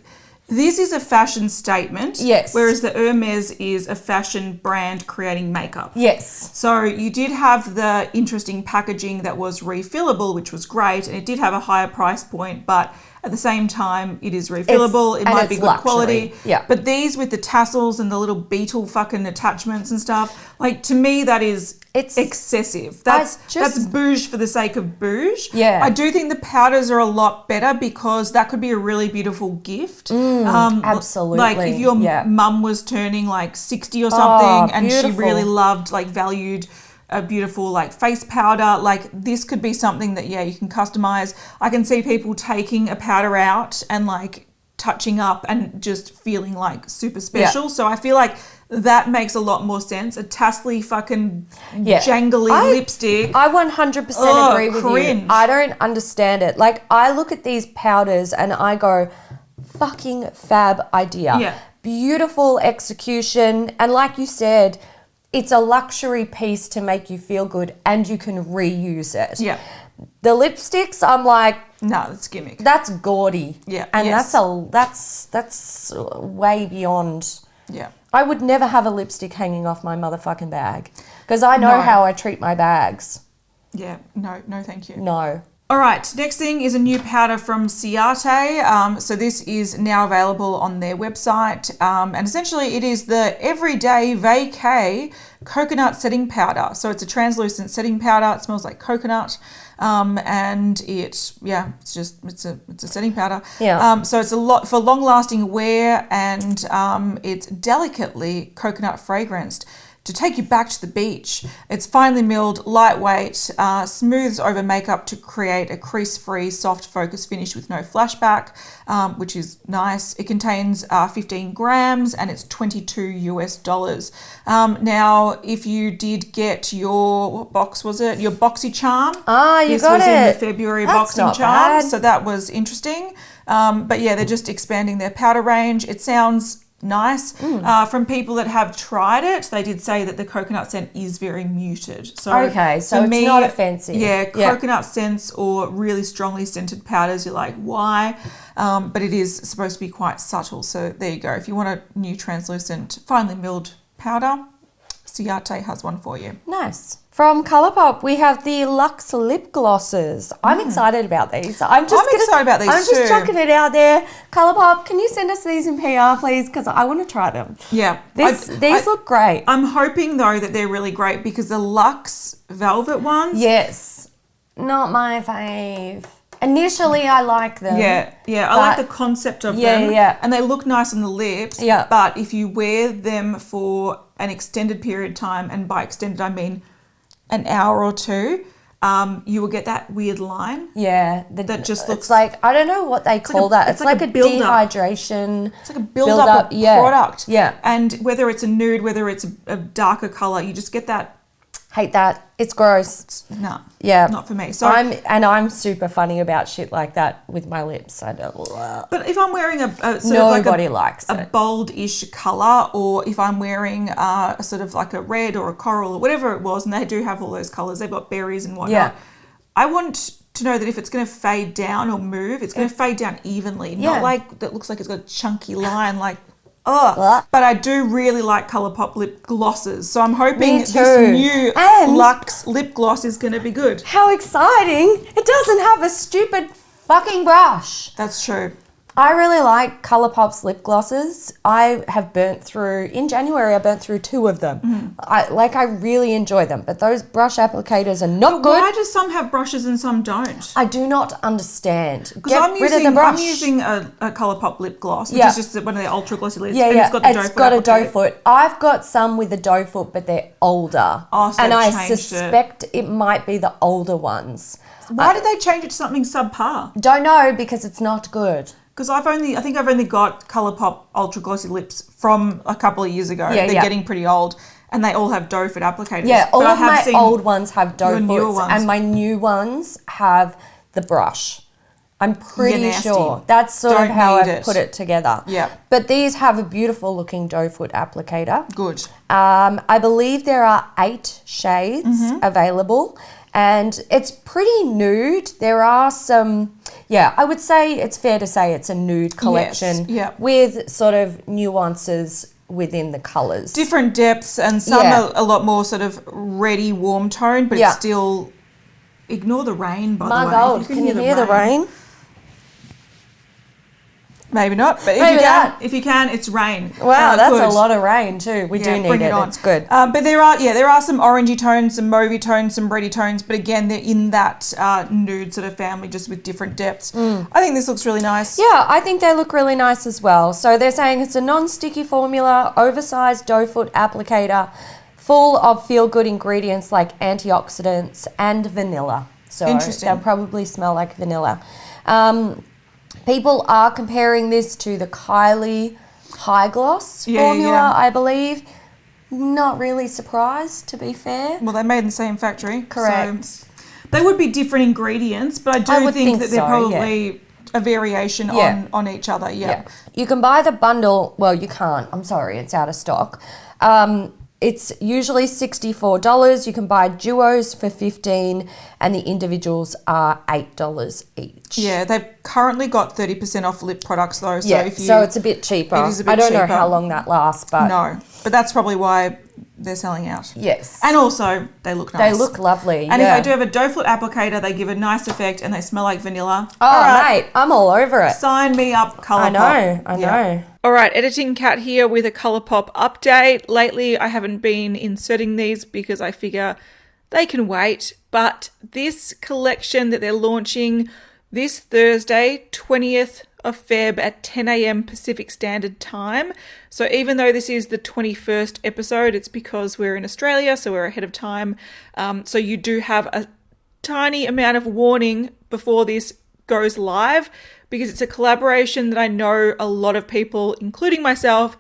this is a fashion statement. Yes. Whereas the Hermes is a fashion brand creating makeup. yes. So you did have the interesting packaging that was refillable, which was great, and it did have a higher price point, but at the same time, it is refillable. It might be good luxury. quality. Yeah. But these with the tassels and the little beetle fucking attachments and stuff, like to me, that is excessive. That's bouge for the sake of bouge. Yeah. I do think the powders are a lot better because that could be a really beautiful gift. Absolutely. Like if your mum was turning like 60 or something and she really loved, like valued a beautiful like face powder, like this could be something that you can customize. I can see people taking a powder out and like touching up and just feeling like super special. So I feel like that makes a lot more sense. A tassely fucking jangly lipstick. I 100% agree with cringe. you. I don't understand it. Like I look at these powders and I go, fucking fab idea. Yeah. Beautiful execution. And like you said, it's a luxury piece to make you feel good and you can reuse it. Yeah. The lipsticks, I'm like, no, that's gimmick. that's gaudy. Yeah. And that's way beyond. Yeah. I would never have a lipstick hanging off my motherfucking bag because I know how I treat my bags. Yeah. No, thank you. No. All right, next thing is a new powder from Ciate. So this is now available on their website. And essentially it is the Everyday Vacay Coconut Setting Powder. So it's a translucent setting powder. It smells like coconut. And it's a setting powder. Yeah. So it's a lot for long lasting wear and it's delicately coconut fragranced to take you back to the beach. It's finely milled, lightweight, smooths over makeup to create a crease-free, soft focus finish with no flashback, which is nice. It contains 15 grams and it's $22 US. Now, if you did get your, what box was it? Your BoxyCharm. You got it. This was in the February That's not BoxyCharm, bad. so that was interesting. But yeah, they're just expanding their powder range. It sounds nice. From people that have tried it, they did say that the coconut scent is very muted. So okay, so it's not offensive. Yeah, coconut scents or really strongly scented powders, you're like, why? But it is supposed to be quite subtle. So there you go. If you want a new translucent, finely milled powder, Ciate has one for you. Nice. From Colourpop, we have the Lux Lip Glosses. I'm excited about these. I'm excited about these I'm too. just chucking it out there. Colourpop, can you send us these in PR, please? Because I want to try them. Yeah. These look great. I'm hoping, though, that they're really great because the Luxe Velvet ones. Yes. Not my fave. Initially, I like them. Yeah. I like the concept of them. Yeah. And they look nice on the lips. Yeah. But if you wear them for an extended period of time, and by extended I mean an hour or two, you will get that weird line. Yeah. That just looks... It's like, I don't know what they call that. It's like a dehydration. It's like a build-up of product. Yeah. And whether it's a nude, whether it's a darker colour, you just get that... Hate that. It's gross. No. Yeah. Not for me. So I'm super funny about shit like that with my lips. I don't. But if I'm wearing a sort Nobody of likes a it. bold-ish colour, or if I'm wearing a sort of like a red or a coral or whatever it was, and they do have all those colours, they've got berries and whatnot. Yeah. I want to know that if it's going to fade down or move, it's going to fade down evenly, not like that looks like it's got a chunky line like... Oh, but I do really like Colourpop lip glosses, so I'm hoping this new Lux lip gloss is going to be good. How exciting! It doesn't have a stupid fucking brush. That's true. I really like Colourpop's lip glosses. I have burnt through, in January, I burnt through 2 of them. I really enjoy them, but those brush applicators are not good. Why do some have brushes and some don't? I do not understand. Because I'm using a Colourpop lip gloss, which is just one of their ultra glossy lips. And it's got the it's got a doe foot. I've got some with a doe foot, but they're older. Oh, so and I changed suspect it might be the older ones. Why did they change it to something subpar? Don't know, because it's not good. Because I think I've only got Colourpop Ultra Glossy Lips from a couple of years ago. They're getting pretty old, and they all have doe foot applicators. Yeah, all of my old ones have doe foots, and my new ones have the brush. I'm pretty sure. That's sort of how I put it together. Yeah. But these have a beautiful looking doe foot applicator. Good. I believe there are 8 shades available. And it's pretty nude. There are some, I would say it's fair to say it's a nude collection with sort of nuances within the colours. Different depths, and some are a lot more sort of reddy, warm tone, but it's still... Ignore the rain, by the way. My God, can you hear the rain? Maybe not, but if you can, it's rain. Wow, that's a lot of rain too. We do need it. It's good. But there are some orangey tones, some mauvey tones, some reddy tones. But again, they're in that nude sort of family, just with different depths. I think this looks really nice. Yeah, I think they look really nice as well. So they're saying it's a non-sticky formula, oversized doe foot applicator, full of feel-good ingredients like antioxidants and vanilla. So they'll probably smell like vanilla. People are comparing this to the Kylie High Gloss formula, I believe. Not really surprised, to be fair. Well, they're made in the same factory. Correct. So they would be different ingredients, but I do think that they're probably a variation on each other. Yeah. You can buy the bundle. Well, you can't. I'm sorry. It's out of stock. It's usually $64. You can buy duos for $15, and the individuals are $8 each. Yeah, they've currently got 30% off lip products though. So so it's a bit cheaper. It is a bit I don't cheaper. know how long that lasts, but but that's probably why they're selling out. Yes. And also, they look nice. They look lovely. And if they do have a doe foot applicator, they give a nice effect and they smell like vanilla. Oh, mate, I'm all over it. Sign me up, Colourpop. I know. All right, Editing Cat here with a Colourpop update. Lately, I haven't been inserting these because I figure they can wait. But this collection that they're launching this Thursday, 20th of Feb at 10 a.m. Pacific Standard Time. So even though this is the 21st episode, it's because we're in Australia, so we're ahead of time. So you do have a tiny amount of warning before this goes live, because it's a collaboration that I know a lot of people, including myself,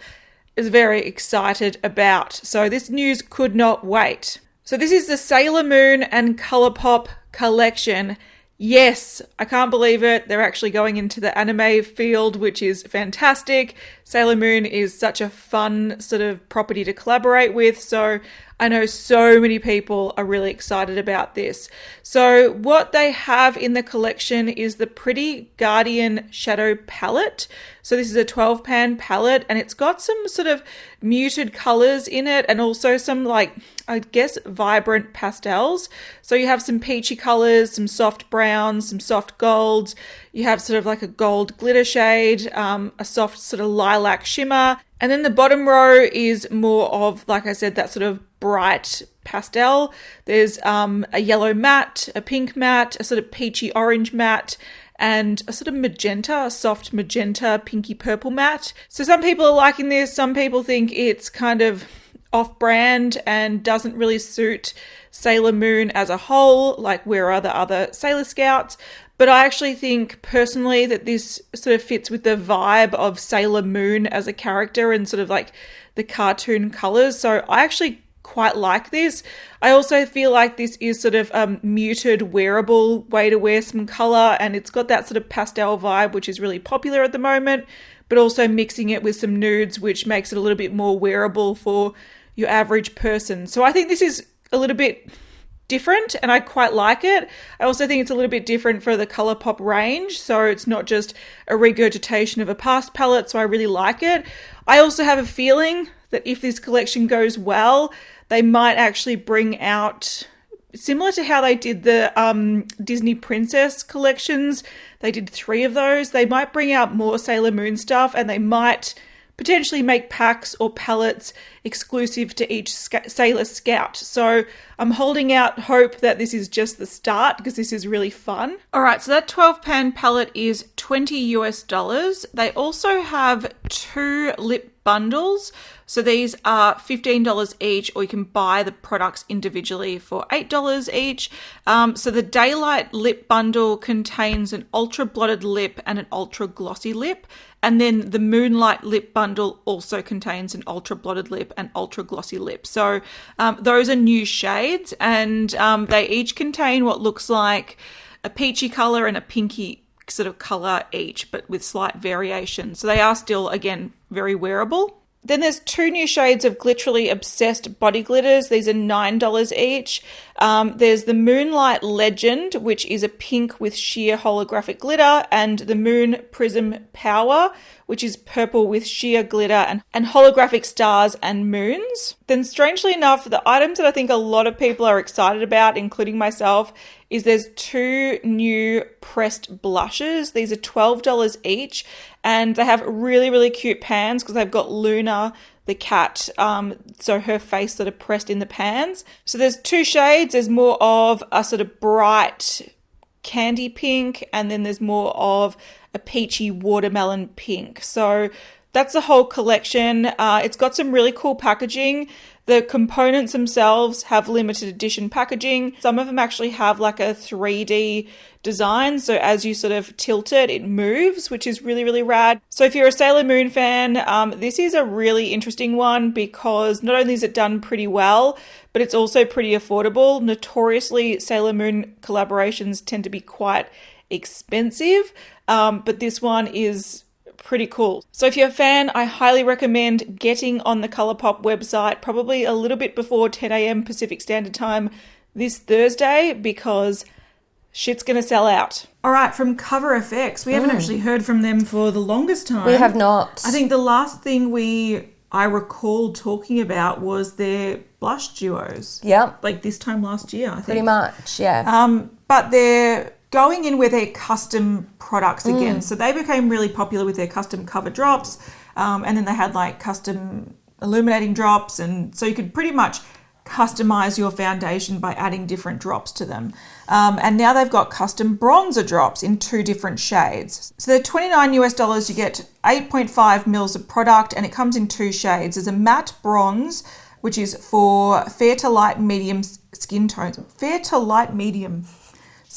is very excited about. So this news could not wait. So this is the Sailor Moon and Colourpop collection. Yes, I can't believe it. They're actually going into the anime field, which is fantastic. Sailor Moon is such a fun sort of property to collaborate with. So I know so many people are really excited about this. So what they have in the collection is the Pretty Guardian Shadow Palette. So this is a 12-pan palette, and it's got some sort of muted colors in it, and also some, like, I guess, vibrant pastels. So you have some peachy colors, some soft browns, some soft golds. You have sort of like a gold glitter shade, a soft sort of lilac shimmer. And then the bottom row is more of, like I said, that sort of bright pastel. There's a yellow matte, a pink matte, a sort of peachy orange matte, and a sort of magenta, a soft magenta, pinky purple matte. So some people are liking this. Some people think it's kind of off-brand and doesn't really suit Sailor Moon as a whole, like where are the other Sailor Scouts. But I actually think personally that this sort of fits with the vibe of Sailor Moon as a character and sort of like the cartoon colors. So I actually quite like this. I also feel like this is sort of a muted, wearable way to wear some color, and it's got that sort of pastel vibe, which is really popular at the moment, but also mixing it with some nudes, which makes it a little bit more wearable for your average person. So I think this is a little bit different and I quite like it. I also think it's a little bit different for the Colourpop range, so it's not just a regurgitation of a past palette, so I really like it. I also have a feeling that if this collection goes well, they might actually bring out, similar to how they did the Disney Princess collections, they did 3 of those, they might bring out more Sailor Moon stuff, and they might potentially make packs or palettes exclusive to each Sailor Scout. So I'm holding out hope that this is just the start, because this is really fun. All right, so that 12 pan palette is $20 US. They also have 2 lip bundles. So these are $15 each, or you can buy the products individually for $8 each. So the Daylight lip bundle contains an ultra blotted lip and an ultra glossy lip. And then the Moonlight lip bundle also contains an ultra blotted lip and ultra glossy lip. So those are new shades, and they each contain what looks like a peachy color and a pinky sort of color each, but with slight variation. So they are still, again, very wearable. Then there's 2 new shades of Glitterally Obsessed body glitters. These are $9 each. There's the Moonlight Legend, which is a pink with sheer holographic glitter, and the Moon Prism Power, which is purple with sheer glitter and holographic stars and moons. Then strangely enough, the items that I think a lot of people are excited about, including myself, is there's 2 new pressed blushes. These are $12 each, and they have really, really cute pans because they've got Luna, the cat, so her face sort of pressed in the pans. So there's 2 shades. There's more of a sort of bright candy pink, and then there's more of a peachy watermelon pink. So that's the whole collection. It's got some really cool packaging. The components themselves have limited edition packaging. Some of them actually have like a 3D design. So as you sort of tilt it, it moves, which is really, really rad. So if you're a Sailor Moon fan, this is a really interesting one because not only is it done pretty well, but it's also pretty affordable. Notoriously, Sailor Moon collaborations tend to be quite expensive, but this one is pretty cool. So if you're a fan, I highly recommend getting on the Colourpop website probably a little bit before 10 a.m. Pacific Standard Time this Thursday, because shit's gonna sell out. All right, from Cover FX, we haven't actually heard from them for the longest time. We have not. I think the last thing I recall talking about was their blush duos. Yep. Like this time last year, I think. Pretty much, yeah. But they're going in with their custom products again. So they became really popular with their custom cover drops. And then they had like custom illuminating drops. And so you could pretty much customize your foundation by adding different drops to them. And now they've got custom bronzer drops in 2 different shades. So they're $29 US. You get 8.5 mils of product, and it comes in 2 shades. There's a matte bronze, which is for fair to light medium skin tones. Fair to light medium.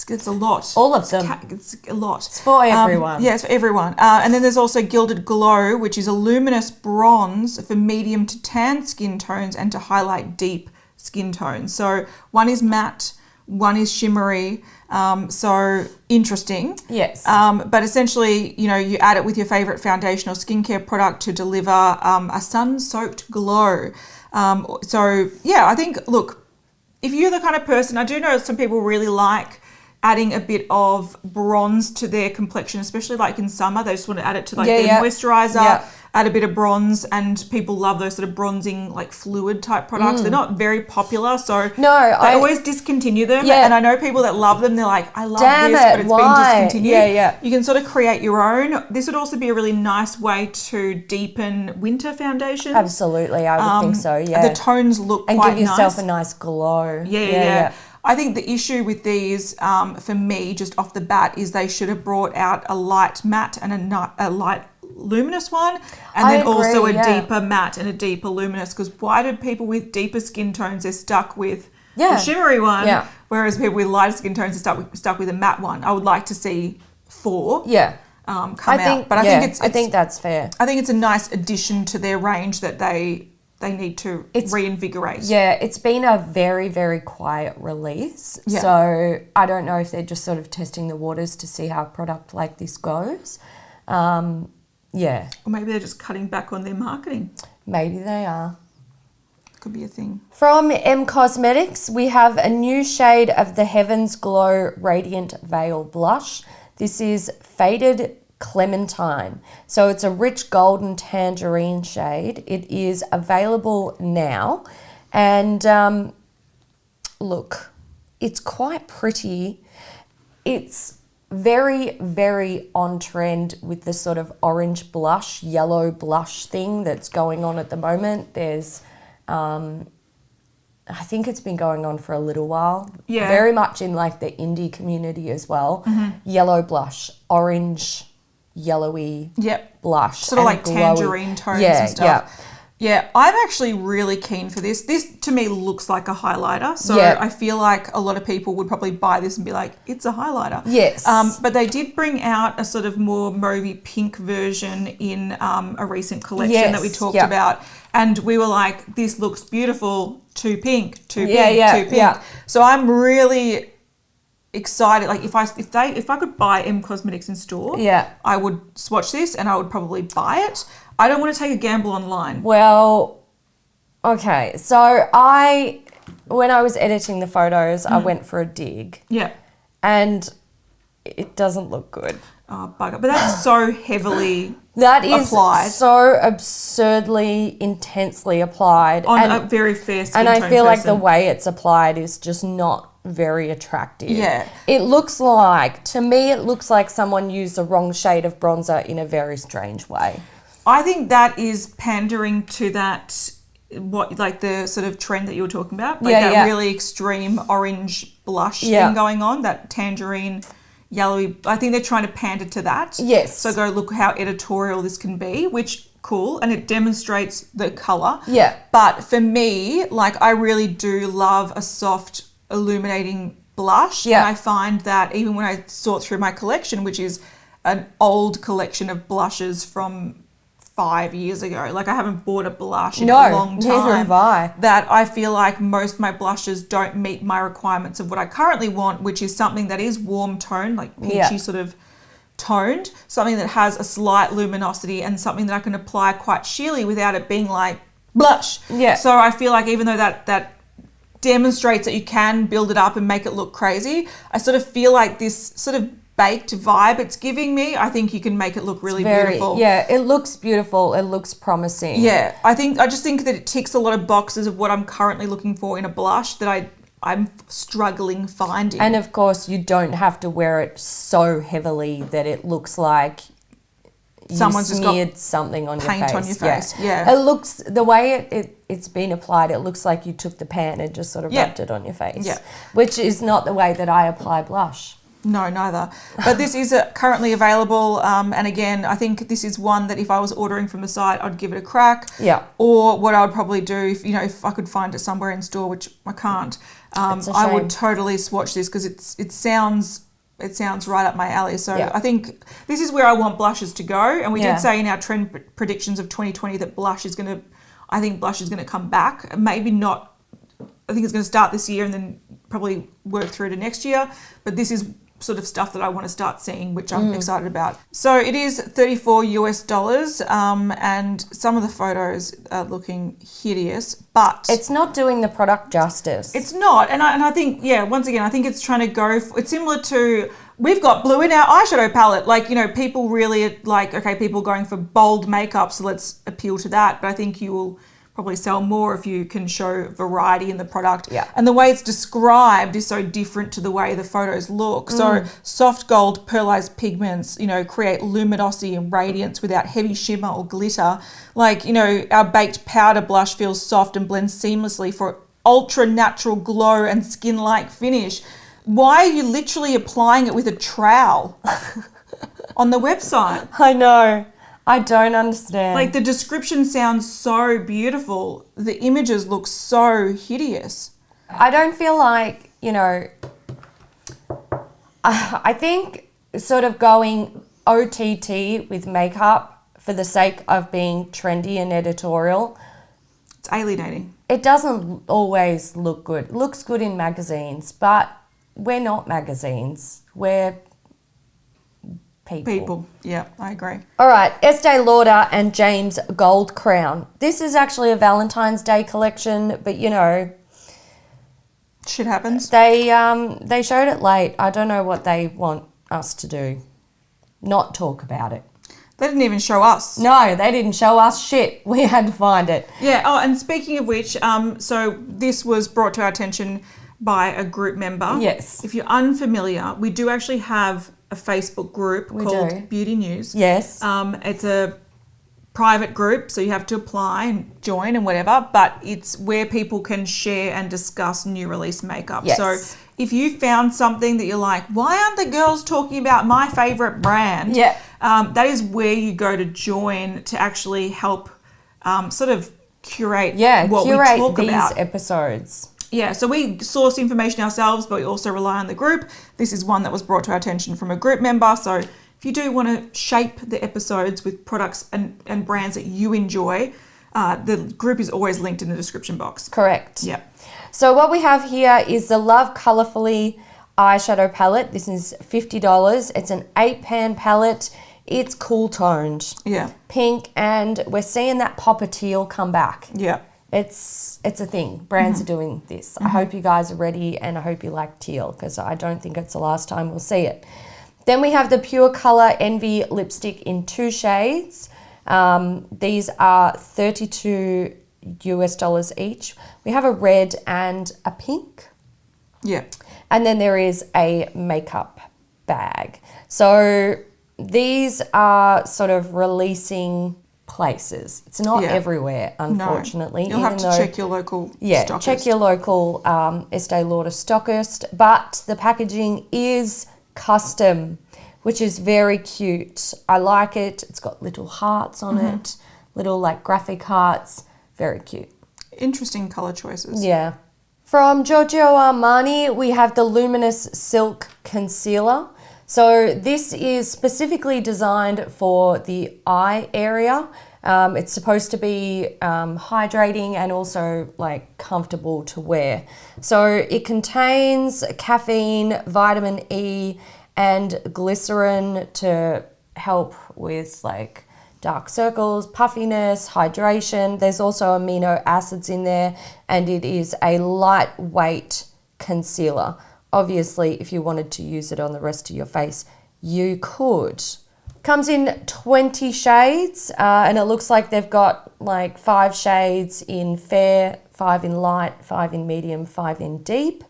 It's a lot. All of them. It's a lot. It's for everyone. Yeah, it's for everyone. And then there's also Gilded Glow, which is a luminous bronze for medium to tan skin tones and to highlight deep skin tones. So one is matte, one is shimmery. So interesting. Yes. But essentially, you add it with your favorite foundation or skincare product to deliver a sun-soaked glow. So yeah, I think, look, if you're the kind of person, I do know some people really like adding a bit of bronze to their complexion, especially like in summer. They just want to add it to their moisturizer, add a bit of bronze, and people love those sort of bronzing like fluid type products. They're not very popular, so they always discontinue them. Yeah. And I know people that love them. They're like, I love but it's been discontinued. Yeah. You can sort of create your own. This would also be a really nice way to deepen winter foundations. Absolutely, I would think so, yeah. The tones look quite nice. And give yourself nice. A nice glow. Yeah. I think the issue with these, for me, just off the bat, is they should have brought out a light matte and a light luminous one, and I then agree, also a yeah. deeper matte and a deeper luminous. Because why do people with deeper skin tones, they're stuck with Yeah. the shimmery one, Yeah. whereas people with lighter skin tones are stuck with a matte one? I would like to see 4 come out. But I think that's fair. I think it's a nice addition to their range that they need to reinvigorate. Yeah, it's been a very, very quiet release. Yeah. So I don't know if they're just sort of testing the waters to see how a product like this goes. Yeah. Or maybe they're just cutting back on their marketing. Maybe they are. Could be a thing. From M Cosmetics, we have a new shade of the Heavens Glow Radiant Veil Blush. This is Faded Clementine. So it's a rich golden tangerine shade. It is available now. And look, it's quite pretty. It's very, very on trend with the sort of orange blush, yellow blush thing that's going on at the moment. There's, I think it's been going on for a little while. Yeah. Very much in like the indie community as well. Yellow blush, orange, yellowy blush. Sort of and like glowy. tangerine tones and stuff. Yeah, I'm actually really keen for this. This, to me, looks like a highlighter. So I feel like a lot of people would probably buy this and be like, it's a highlighter. Yes. But they did bring out a sort of more mauvey pink version in a recent collection that we talked about. And we were like, this looks beautiful, too pink, too pink. Yeah. So I'm really excited. Like if I could buy M Cosmetics in store, I would swatch this and I would probably buy it. I don't want to take a gamble online. Well, okay. So when I was editing the photos, I went for a dig. Yeah. And it doesn't look good. Oh, bugger. But that's so heavily That is applied. so absurdly, intensely applied. On a very fair skin And tone I feel like the person. way it's applied is just not very attractive. Yeah. It looks like someone used the wrong shade of bronzer in a very strange way. I think that is pandering to that, like the sort of trend that you were talking about. Like that really extreme orange blush thing going on, that tangerine, yellowy. I think they're trying to pander to that. Yes. So go look how editorial this can be, which cool. And it demonstrates the colour. Yeah. But for me, like I really do love a soft illuminating blush. Yeah. And I find that even when I sort through my collection, which is an old collection of blushes from 5 years ago. Like I haven't bought a blush in a long time. Neither have I. That I feel like most of my blushes don't meet my requirements of what I currently want, which is something that is warm toned, like peachy sort of toned, something that has a slight luminosity and something that I can apply quite sheerly without it being like blush. Yeah. So I feel like even though that demonstrates that you can build it up and make it look crazy, I sort of feel like this sort of baked vibe it's giving me, I think you can make it look really beautiful. Yeah, it looks beautiful. It looks promising. Yeah, I just think that it ticks a lot of boxes of what I'm currently looking for in a blush that I'm struggling finding. And of course, you don't have to wear it so heavily that it looks like someone's just got something on paint your face. on your face. Yeah. It looks, the way it's been applied, it looks like you took the pan and just sort of rubbed it on your face. Yeah. Which is not the way that I apply blush. No, neither. But this is currently available. And again, I think this is one that if I was ordering from the site, I'd give it a crack. Yeah. Or what I would probably do, if I could find it somewhere in store, which I can't, I would totally swatch this because it sounds right up my alley. So I think this is where I want blushes to go. And we did say in our trend predictions of 2020 that blush is going to come back. Maybe not. I think it's going to start this year and then probably work through to next year. But this is sort of stuff that I want to start seeing, which I'm excited about. So it is $34 and some of the photos are looking hideous, but it's not doing the product justice. It's not. And I think, once again, I think it's trying to go, it's similar to, we've got blue in our eyeshadow palette. Like, people really like, okay, people going for bold makeup, so let's appeal to that. But I think you will probably sell more if you can show variety in the product. Yeah. And the way it's described is so different to the way the photos look. So soft gold pearlized pigments, create luminosity and radiance without heavy shimmer or glitter. Like, our baked powder blush feels soft and blends seamlessly for ultra natural glow and skin-like finish. Why are you literally applying it with a trowel on the website? I know. I don't understand. Like, the description sounds so beautiful. The images look so hideous. I don't feel like, you know, I think sort of going OTT with makeup for the sake of being trendy and editorial, it's alienating. It doesn't always look good. It looks good in magazines, but we're not magazines. We're people. Yeah, I agree. All right, Estee Lauder and James Goldcrown. This is actually a Valentine's Day collection, but you know, shit happens. They showed it late. I don't know what they want us to do. Not talk about it. They didn't even show us. No, they didn't show us shit. We had to find it. Yeah. Oh, and speaking of which, so this was brought to our attention by a group member. Yes. If you're unfamiliar, we do actually have a Facebook group called Beauty News. Yes. It's a private group, so you have to apply and join and whatever, but it's where people can share and discuss new release makeup. Yes. So if you found something that you're like, why aren't the girls talking about my favorite brand? Yeah. That is where you go to join to actually help sort of curate what we talk these about. Episodes. Yeah, so we source information ourselves, but we also rely on the group. This is one that was brought to our attention from a group member. So if you do want to shape the episodes with products and brands that you enjoy, the group is always linked in the description box. Correct. Yeah. So what we have here is the Love Colourfully eyeshadow palette. This is $50. It's an 8-pan palette. It's cool toned. Yeah. Pink, and we're seeing that pop of teal come back. Yeah. It's a thing. Brands are doing this. I hope you guys are ready, and I hope you like teal, because I don't think it's the last time we'll see it. Then we have the Pure Colour Envy lipstick in 2 shades. These are $32 each. We have a red and a pink. Yeah. And then there is a makeup bag. So these are sort of releasing places. It's not everywhere, unfortunately. No. You'll have to check your local stockist. Check your local Estee Lauder stockist. But the packaging is custom, which is very cute. I like it. It's got little hearts on it, little like graphic hearts. Very cute. Interesting colour choices. Yeah. From Giorgio Armani, we have the Luminous Silk Concealer. So this is specifically designed for the eye area. It's supposed to be hydrating and also like comfortable to wear. So it contains caffeine, vitamin E, and glycerin to help with like dark circles, puffiness, hydration. There's also amino acids in there, and it is a lightweight concealer. Obviously, if you wanted to use it on the rest of your face, you could. Comes in 20 shades, and it looks like they've got like 5 shades in fair, 5 in light, 5 in medium, 5 in deep,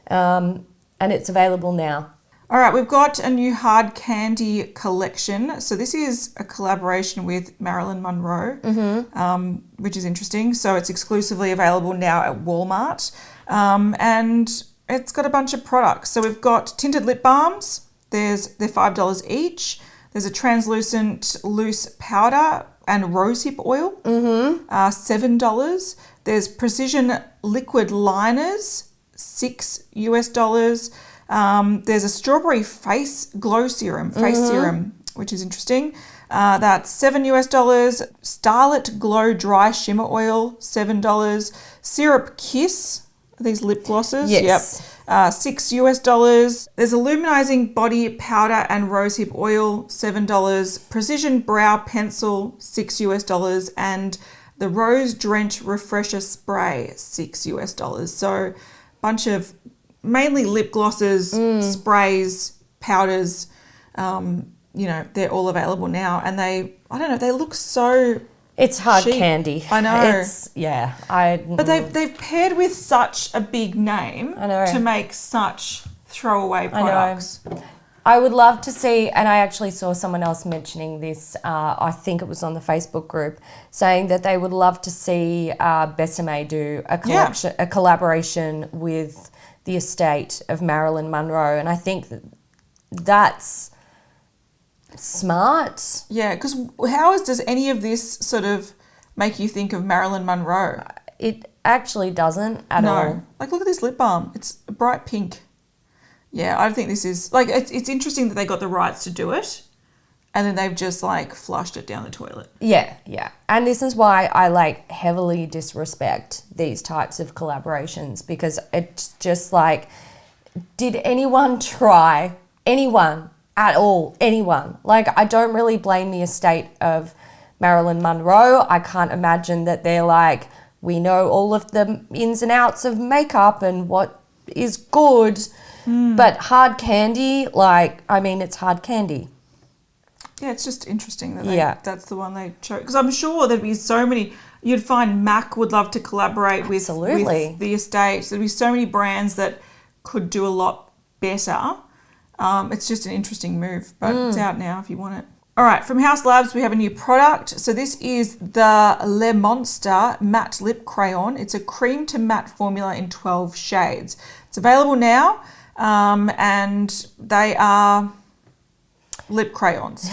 and it's available now. All right, we've got a new hard candy collection. So this is a collaboration with Marilyn Monroe, which is interesting. So it's exclusively available now at Walmart, and it's got a bunch of products. So we've got tinted lip balms. They're $5 each. There's a translucent loose powder and rosehip oil, $7. There's precision liquid liners, $6. There's a strawberry face glow serum, which is interesting. That's $7. Starlit Glow Dry Shimmer Oil, $7. Syrup Kiss, these lip glosses. Yes. Yep. $6. There's a luminizing body powder and rosehip oil, $7. Precision brow pencil, $6. And the rose drench refresher spray, $6. So bunch of mainly lip glosses, sprays, powders. They're all available now, and they look so. It's hard chic. candy. I know. But they've paired with such a big name to make such throwaway products. I would love to see, and I actually saw someone else mentioning this, I think it was on the Facebook group, saying that they would love to see Besame do a collaboration with the estate of Marilyn Monroe. And I think that's smart. Yeah, because how does any of this sort of make you think of Marilyn Monroe? It actually doesn't at all. Like, look at this lip balm. It's a bright pink. Yeah, I think this is, like, it's interesting that they got the rights to do it and then they've just, like, flushed it down the toilet. Yeah. And this is why I, like, heavily disrespect these types of collaborations, because it's just like, did anyone try? Anyone at all? Anyone? Like, I don't really blame the estate of Marilyn Monroe. I can't imagine that they're like, we know all of the ins and outs of makeup and what is good. But hard candy, like, I mean, it's hard candy. Yeah, it's just interesting that that's the one they chose. Because I'm sure there'd be so many. You'd find MAC would love to collaborate with the estate. There'd be so many brands that could do a lot better. It's just an interesting move, but it's out now if you want it. All right, from Haus Labs, we have a new product. So this is the Le Monster Matte Lip Crayon. It's a cream to matte formula in 12 shades. It's available now, and they are lip crayons.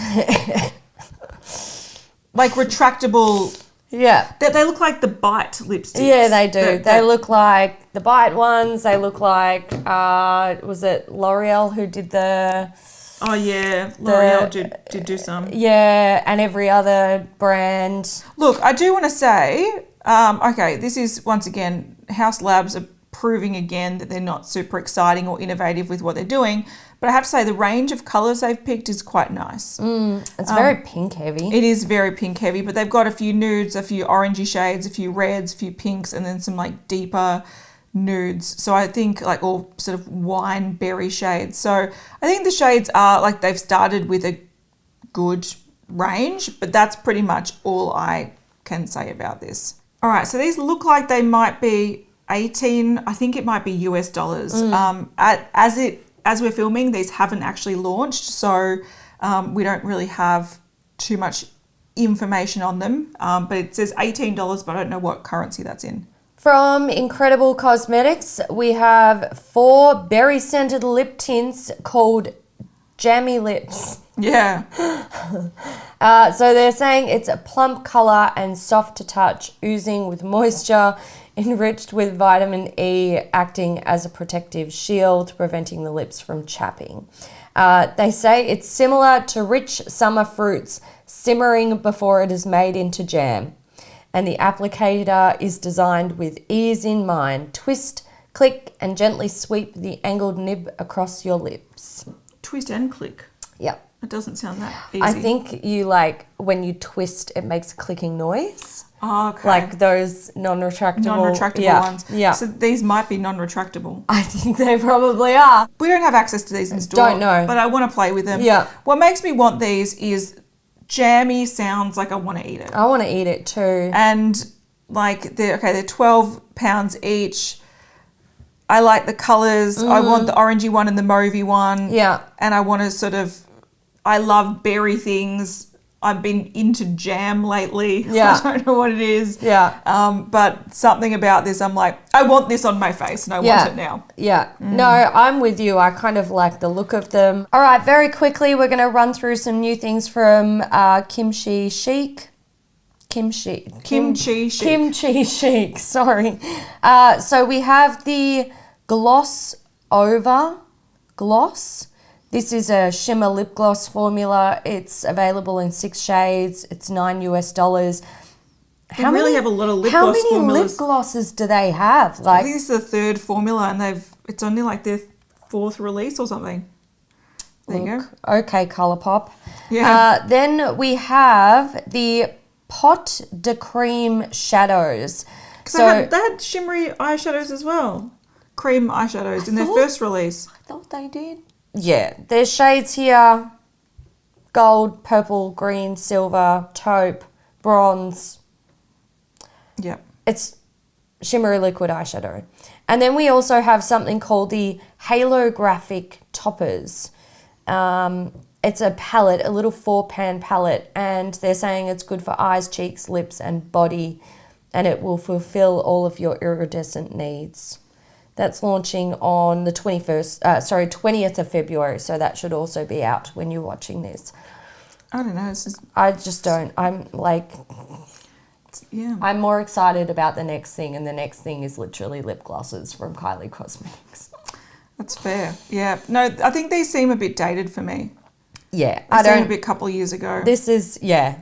Like retractable. Yeah. They look like the Bite lipsticks. Yeah, they do. They look like the Bite ones. They look like, was it L'Oreal who did the... Oh, yeah. L'Oreal did do some. Yeah, and every other brand. Look, I do want to say, okay, this is, once again, Haus Labs are proving again that they're not super exciting or innovative with what they're doing. But I have to say the range of colours they've picked is quite nice. It's very pink heavy. It is very pink heavy, but they've got a few nudes, a few orangey shades, a few reds, a few pinks, and then some like deeper nudes. So I think like all sort of wine berry shades. So I think the shades are like they've started with a good range, but that's pretty much all I can say about this. All right, so these look like they might be 18, I think it might be US dollars. As we're filming, these haven't actually launched, so we don't really have too much information on them, but it says $18, but I don't know what currency that's in. From Inc.Redible Cosmetics, we have 4 berry-scented lip tints called Jammy Lips. Yeah. So they're saying it's a plump colour and soft to touch, oozing with moisture, enriched with vitamin E, acting as a protective shield, preventing the lips from chapping. They say it's similar to rich summer fruits simmering before it is made into jam. And the applicator is designed with ease in mind. Twist, click, and gently sweep the angled nib across your lips. Twist and click. Yep. It doesn't sound that easy. I think you like, when you twist, it makes a clicking noise. Oh, okay. Like those non-retractable ones. Yeah. So these might be non-retractable. I think they probably are. We don't have access to these in store. Don't know. But I want to play with them. Yeah. What makes me want these is jammy sounds like I want to eat it. I want to eat it too. And like they're £12 each. I like the colours. I want the orangey one and the mauvey one. Yeah. And I want to sort of, I love berry things. I've been into jam lately. Yeah. I don't know what it is. Yeah. But something about this, I'm like, I want this on my face and I want it now. Yeah. No, I'm with you. I kind of like the look of them. All right, very quickly, we're going to run through some new things from KimChi Chic. KimChi Chic, sorry. So we have the Gloss Over Gloss. This is a shimmer lip gloss formula. It's available in 6 shades. It's $9. They really have a lot of lip gloss formulas. How many lip glosses do they have? I think it's the 3rd formula and it's only like their 4th release or something. There you go. Okay, Colourpop. Yeah. Then we have the Pot de Creme shadows. Because they had shimmery eyeshadows as well. Cream eyeshadows in their first release. I thought they did. Yeah, there's shades here: gold, purple, green, silver, taupe, bronze. Yeah. It's shimmery liquid eyeshadow. And then we also have something called the HaloGraphic toppers. It's a palette, a little 4-pan palette, and they're saying it's good for eyes, cheeks, lips, and body, and it will fulfill all of your iridescent needs. That's launching on the 20th of February, so that should also be out when you're watching this. I don't know. It's just, I just don't. I'm like, yeah. I'm more excited about the next thing, and the next thing is literally lip glosses from Kylie Cosmetics. That's fair. Yeah. No, I think these seem a bit dated for me. Yeah, They seem a bit couple of years ago. This is, yeah.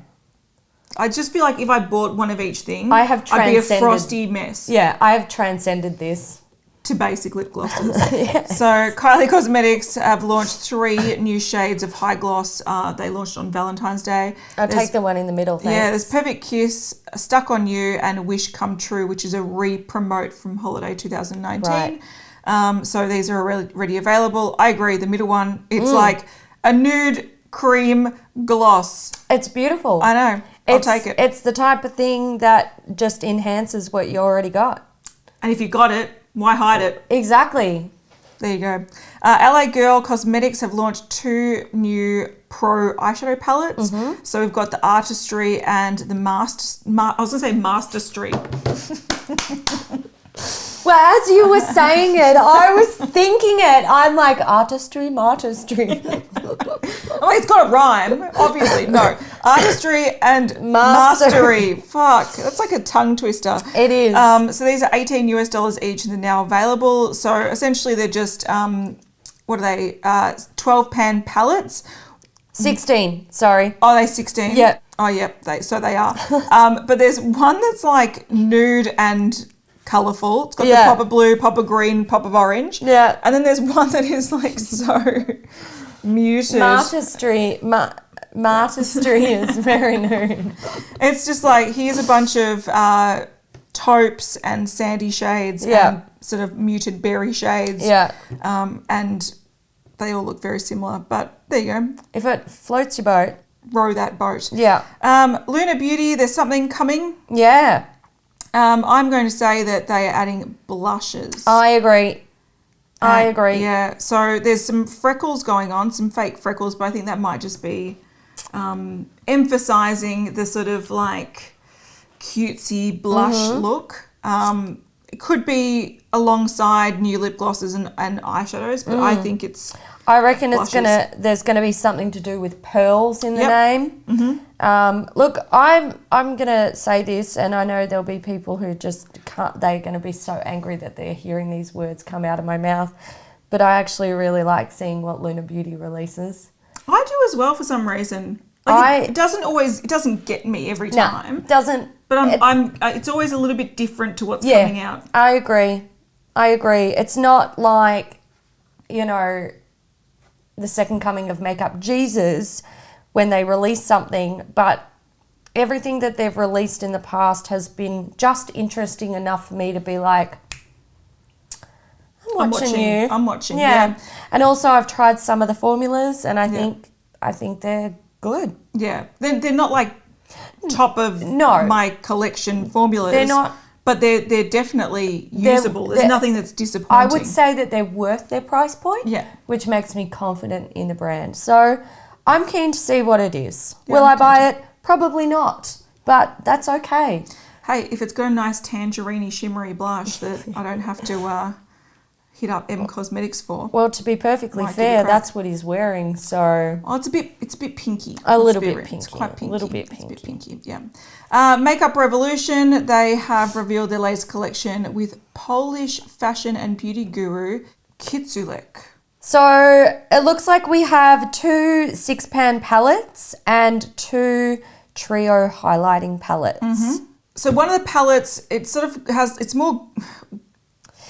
I just feel like if I bought one of each thing, I'd be a frosty mess. Yeah, I have transcended this. To basic lip glosses. Yeah. So Kylie Cosmetics have launched 3 new shades of high gloss. They launched on Valentine's Day. I'll take the one in the middle, thanks. Yeah, there's Perfect Kiss, Stuck on You, and Wish Come True, which is a re-promote from Holiday 2019. Right. So these are already available. I agree, the middle one, it's like a nude cream gloss. It's beautiful. I know. I'll take it. It's the type of thing that just enhances what you already got. And if you got it, why hide it? Exactly. There you go. LA Girl Cosmetics have launched 2 new pro eyeshadow palettes. So we've got the Artistry and the Masterstry. Well, as you were saying it, I was thinking it. I'm like, artistry, martistry. Oh, it's got a rhyme, obviously. No. Artistry and Mastery. Fuck. That's like a tongue twister. It is. So these are $18 each and they're now available. So essentially they're just, 12 pan palettes. 16, sorry. Oh, they 16? Yeah. Oh, yeah. They are. But there's one that's like nude and colourful. It's got the pop of blue, pop of green, pop of orange. Yeah. And then there's one that is like so muted. Martistry is very nude. It's just like, here's a bunch of taupes and sandy shades and sort of muted berry shades. Yeah. And they all look very similar, but there you go. If it floats your boat. Row that boat. Yeah. Lunar Beauty, there's something coming. Yeah. I'm going to say that they are adding blushes. I agree. Yeah. So there's some freckles going on, some fake freckles, but I think that might just be emphasizing the sort of like cutesy blush look. It could be alongside new lip glosses and eyeshadows, but I think it's I reckon blushes. there's gonna be something to do with pearls in the name. Look, I'm gonna say this, and I know there'll be people who just can't. They're gonna be so angry that they're hearing these words come out of my mouth. But I actually really like seeing what Lunar Beauty releases. I do as well for some reason. Like it doesn't get me every time. No, doesn't. But it's always a little bit different to what's coming out. I agree. It's not like, the second coming of Makeup Jesus when they release something, but everything that they've released in the past has been just interesting enough for me to be like, I'm watching. Yeah. And also I've tried some of the formulas and I think they're good. Yeah. They're not like top of my collection formulas. They're not. But they're definitely usable. There's nothing that's disappointing. I would say that they're worth their price point, which makes me confident in the brand. So I'm keen to see what it is. Yeah, Will I buy it? Probably not, but that's okay. Hey, if it's got a nice tangerine shimmery blush that I don't have to hit up M Cosmetics for. Well, to be perfectly fair, that's what he's wearing. So it's a bit pinky. A little bit pinky. It's quite pinky. A little bit pinky. It's a bit pinky. Yeah. Makeup Revolution. They have revealed their latest collection with Polish fashion and beauty guru Kitsulek. So it looks like we have 2 6-pan palettes and 2 trio highlighting palettes. So one of the palettes, it's more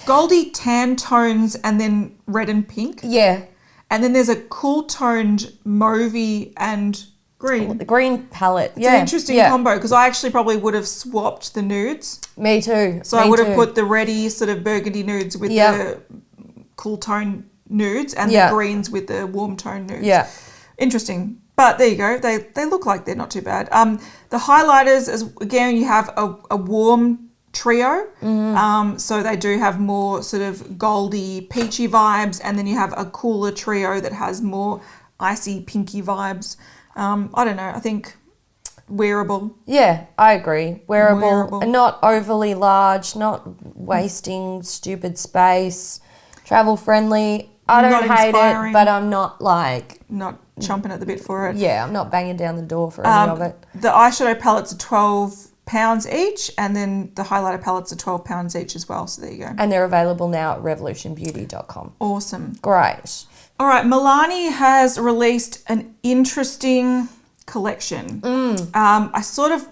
goldy tan tones and then red and pink. Yeah. And then there's a cool toned mauvey and green. The green palette. It's an interesting combo because I actually probably would have swapped the nudes. Me too. So I would have put the reddy sort of burgundy nudes with the cool tone nudes and the greens with the warm tone nudes. Yeah. Interesting. But there you go. They look like they're not too bad. The highlighters, again, you have a warm trio. So they do have more sort of goldy, peachy vibes. And then you have a cooler trio that has more icy, pinky vibes. I don't know. I think wearable. Yeah, I agree. Wearable. Not overly large, not wasting stupid space. Travel friendly. I don't hate it, but I'm not like not chomping at the bit for it. Yeah, I'm not banging down the door for any of it. The eyeshadow palettes are £12 each, and then the highlighter palettes are £12 each as well. So there you go. And they're available now at revolutionbeauty.com. Awesome. Great. All right, Milani has released an interesting collection. I sort of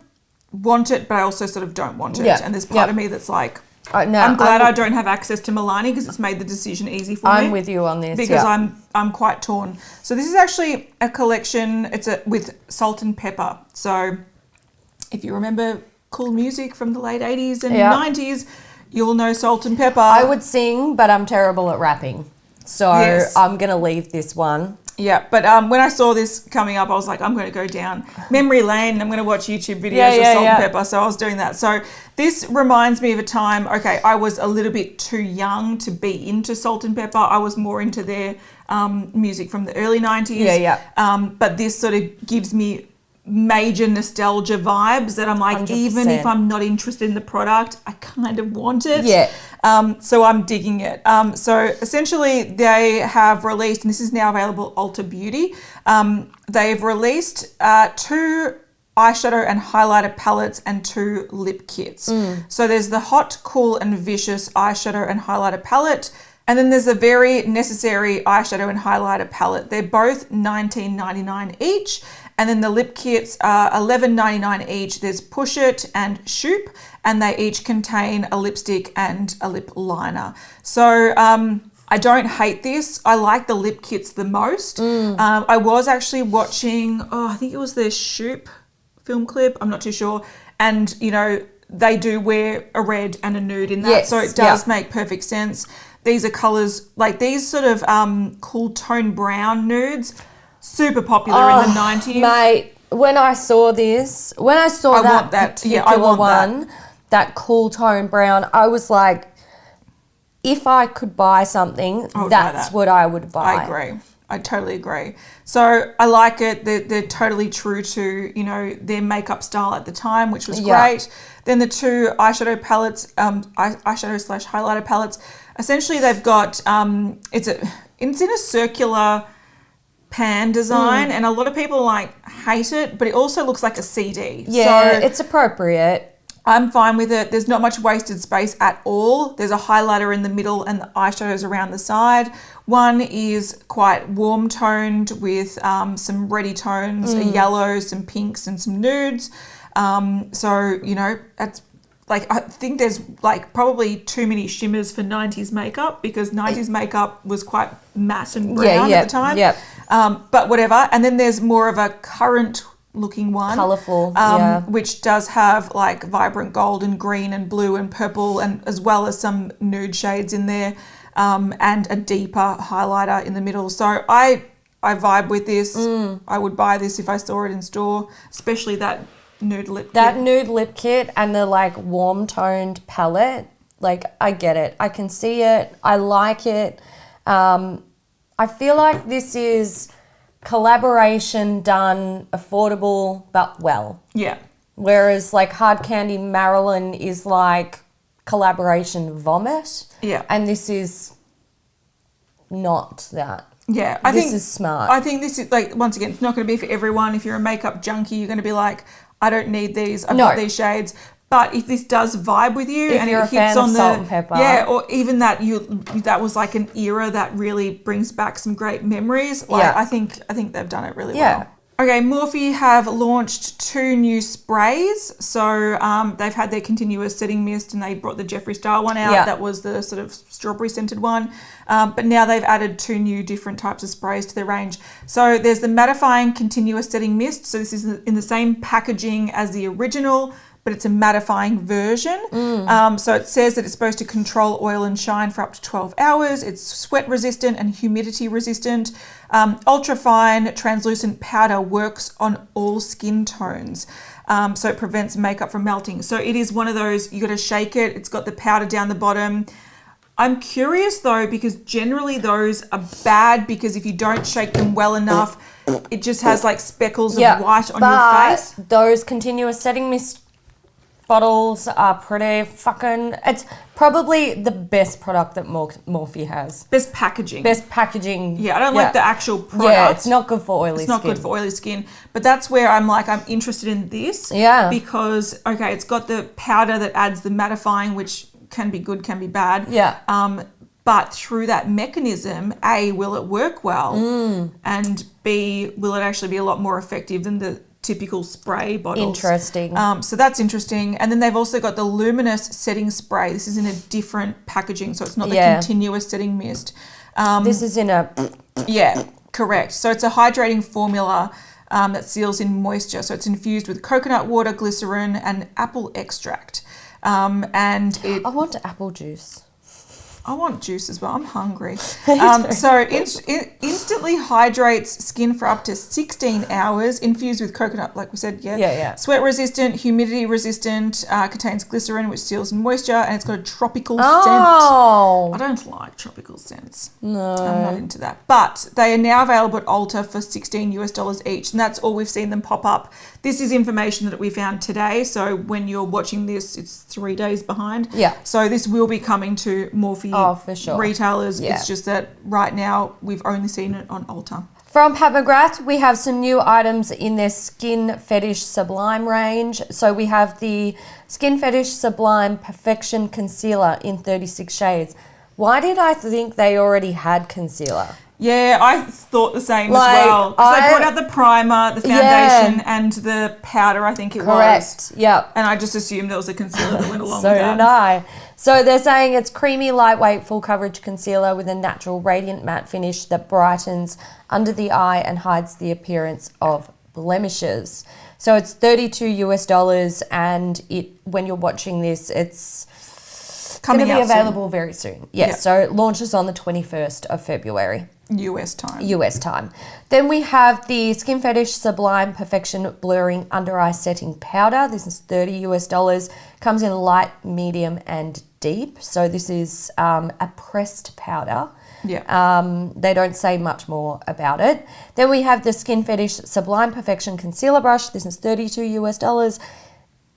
want it, but I also sort of don't want it. Yeah. And there's part of me that's like, No, I'm glad I don't have access to Milani because it's made the decision easy for me. I'm with you on this. Because I'm quite torn. So this is actually a collection. It's with Salt N Pepa. So if you remember cool music from the late 80s and 90s, you'll know Salt N Pepa. I would sing, but I'm terrible at rapping. So I'm going to leave this one. Yeah, but when I saw this coming up, I was like, I'm going to go down memory lane. I'm going to watch YouTube videos of Salt N Pepa. So I was doing that. So this reminds me of a time, I was a little bit too young to be into Salt N Pepa. I was more into their music from the early 90s. But this sort of gives me major nostalgia vibes that I'm like, 100%. Even if I'm not interested in the product, I kind of want it. Yeah. So I'm digging it. So essentially they have released, and this is now available, Ulta Beauty. They've released 2 eyeshadow and highlighter palettes and 2 lip kits. So there's the Hot, Cool and Vicious eyeshadow and highlighter palette. And then there's a Very Necessary eyeshadow and highlighter palette. They're both $19.99 each. And then the lip kits are $11.99 each. There's Push It and Shoop, and they each contain a lipstick and a lip liner. So I don't hate this. I like the lip kits the most. I was actually watching, I think it was the Shoop film clip. I'm not too sure. And, they do wear a red and a nude in that. Yes, so it does make perfect sense. These are colours, like these sort of cool tone brown nudes. Super popular in the 90s. Mate, when I saw that particular one, that cool tone brown, I was like, if I could buy something, that's what I would buy. I agree. I totally agree. So I like it. They're totally true to, their makeup style at the time, which was great. Then the 2 eyeshadow palettes, eyeshadow/highlighter palettes, essentially they've got, it's in a circular pan design, and a lot of people hate it, but it also looks like a CD. Yeah, so it's appropriate. I'm fine with it. There's not much wasted space at all. There's a highlighter in the middle and the eyeshadows around the side. One is quite warm toned with some reddy tones, a yellow, some pinks and some nudes. That's I think there's probably too many shimmers for 90s makeup because 90s makeup was quite matte and brown at the time. But whatever. And then there's more of a current looking one. Colourful, which does have vibrant gold and green and blue and purple, and as well as some nude shades in there, and a deeper highlighter in the middle. So I vibe with this. I would buy this if I saw it in store, especially that nude lip kit. Nude lip kit and the warm toned palette. I get it. I can see it. I like it. I feel like this is collaboration done affordable but well. Yeah. Whereas Hard Candy Marilyn is collaboration vomit. Yeah. And this is not that. Yeah. This is smart. I think this is once again, it's not going to be for everyone. If you're a makeup junkie, you're going to be like, I don't need these. I've got these shades. But if this does vibe with you, if and you're it hits on Salt N Pepa, or even that was an era that really brings back some great memories. I think they've done it really well. Okay, Morphe have launched 2 new sprays. So they've had their continuous setting mist, and they brought the Jeffree Star one out. That was the sort of strawberry scented one. But now they've added 2 new different types of sprays to their range. So there's the mattifying continuous setting mist. So this is in the same packaging as the original, but it's a mattifying version. So it says that it's supposed to control oil and shine for up to 12 hours. It's sweat resistant and humidity resistant. Ultra fine translucent powder works on all skin tones. So it prevents makeup from melting. So it is one of those, you got to shake it. It's got the powder down the bottom. I'm curious though, because generally those are bad because if you don't shake them well enough, it just has speckles of white on your face. Those continuous setting mist bottles are pretty fucking... It's probably the best product that Morphe has. Best packaging. Best packaging. Yeah, I don't like the actual product. Yeah, it's not good for oily skin. It's not good for oily skin. But that's where I'm interested in this. Yeah. Because, okay, it's got the powder that adds the mattifying, which can be good, can be bad. Yeah. But through that mechanism, A, will it work well? And B, will it actually be a lot more effective than the typical spray bottles? Interesting. So that's interesting. And then they've also got the Luminous setting spray. This is in a different packaging, so it's not the continuous setting mist. This is in a... Yeah, correct. So it's a hydrating formula that seals in moisture. So it's infused with coconut water, glycerin, and apple extract. And it... I want apple juice. I want juice as well. I'm hungry. So it instantly hydrates skin for up to 16 hours, infused with coconut, like we said, Yeah. Sweat resistant, humidity resistant, contains glycerin, which seals in moisture, and it's got a tropical scent. I don't like tropical scents. No. I'm not into that. But they are now available at Ulta for $16 each, and that's all we've seen them pop up. This is information that we found today, so when you're watching this, it's 3 days behind. Yeah. So this will be coming to Morphe for sure. retailers. Yeah. It's just that right now we've only seen it on Ulta. From Pat McGrath, we have some new items in their Skin Fetish Sublime range. So we have the Skin Fetish Sublime Perfection Concealer in 36 shades. Why did I think they already had concealer? Yeah, I thought the same as well. Because they brought out the primer, the foundation, and the powder, I think it was. Correct, yep. And I just assumed there was a concealer that went along So with that. did I. So they're saying it's creamy, lightweight, full coverage concealer with a natural radiant matte finish that brightens under the eye and hides the appearance of blemishes. So it's $32 and when you're watching this, it's going to be available very soon. Yes, so it launches on the 21st of February. US time. Then we have the Skin Fetish Sublime Perfection Blurring Under Eye Setting Powder. This is $30. Comes in light, medium, and deep. So this is a pressed powder. Yeah. They don't say much more about it. Then we have the Skin Fetish Sublime Perfection Concealer Brush. This is $32.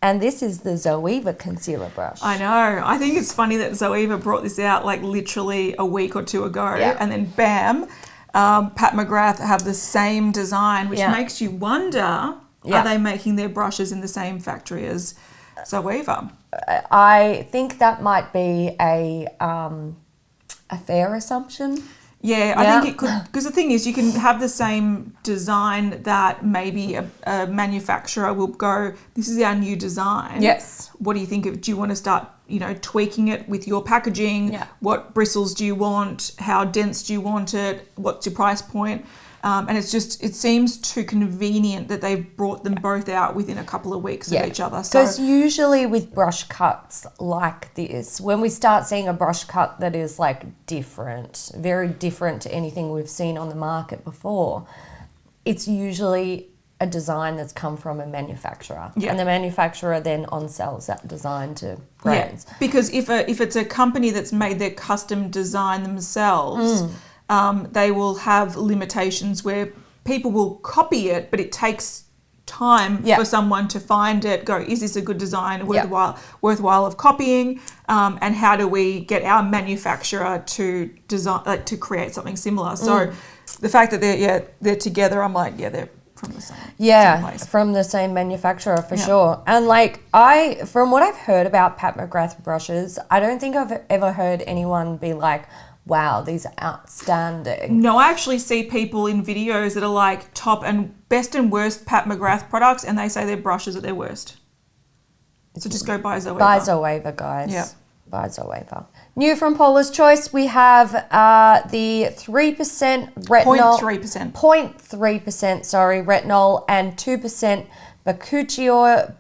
And this is the Zoeva concealer brush. I know. I think it's funny that Zoeva brought this out like literally a week or two ago. Yeah. And then bam, Pat McGrath have the same design, which makes you wonder, are they making their brushes in the same factory as Zoeva? I think that might be a fair assumption. Yeah, I think it could, because the thing is, you can have the same design that maybe a manufacturer will go, this is our new design. Yes. What do you think of, do you want to start, tweaking it with your packaging? Yeah. What bristles do you want? How dense do you want it? What's your price point? And it seems too convenient that they've brought them both out within a couple of weeks of each other. Because usually with brush cuts like this, when we start seeing a brush cut that is like different, very different to anything we've seen on the market before, it's usually a design that's come from a manufacturer. Yeah. And the manufacturer then on-sells that design to brands. Yeah, because if it's a company that's made their custom design themselves... they will have limitations where people will copy it, but it takes time for someone to find it, go, is this a good design, worthwhile of copying, and how do we get our manufacturer to design, to create something similar? So the fact that they're together, I'm like, they're from the same place. From the same manufacturer for sure. And from what I've heard about Pat McGrath brushes, I don't think I've ever heard anyone be like, wow, these are outstanding. No, I actually see people in videos that are like top and best and worst Pat McGrath products, and they say their brushes are their worst. So just go buy Zoeva. Buy Zoeva, guys. Yeah. Buy Zoeva. New from Paula's Choice, we have the 3% retinol. 0.3%. 0.3%, retinol and 2% bakuchiol.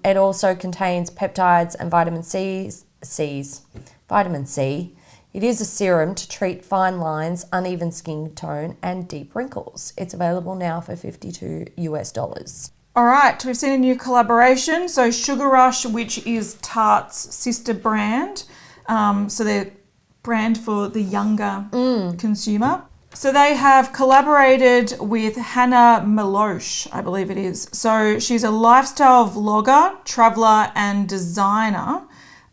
It also contains peptides and vitamin C. It is a serum to treat fine lines, uneven skin tone, and deep wrinkles. It's available now for $52. All right, we've seen a new collaboration. So Sugar Rush, which is Tarte's sister brand. So they're brand for the younger consumer. So they have collaborated with Hannah Meloche, I believe it is. So she's a lifestyle vlogger, traveler, and designer.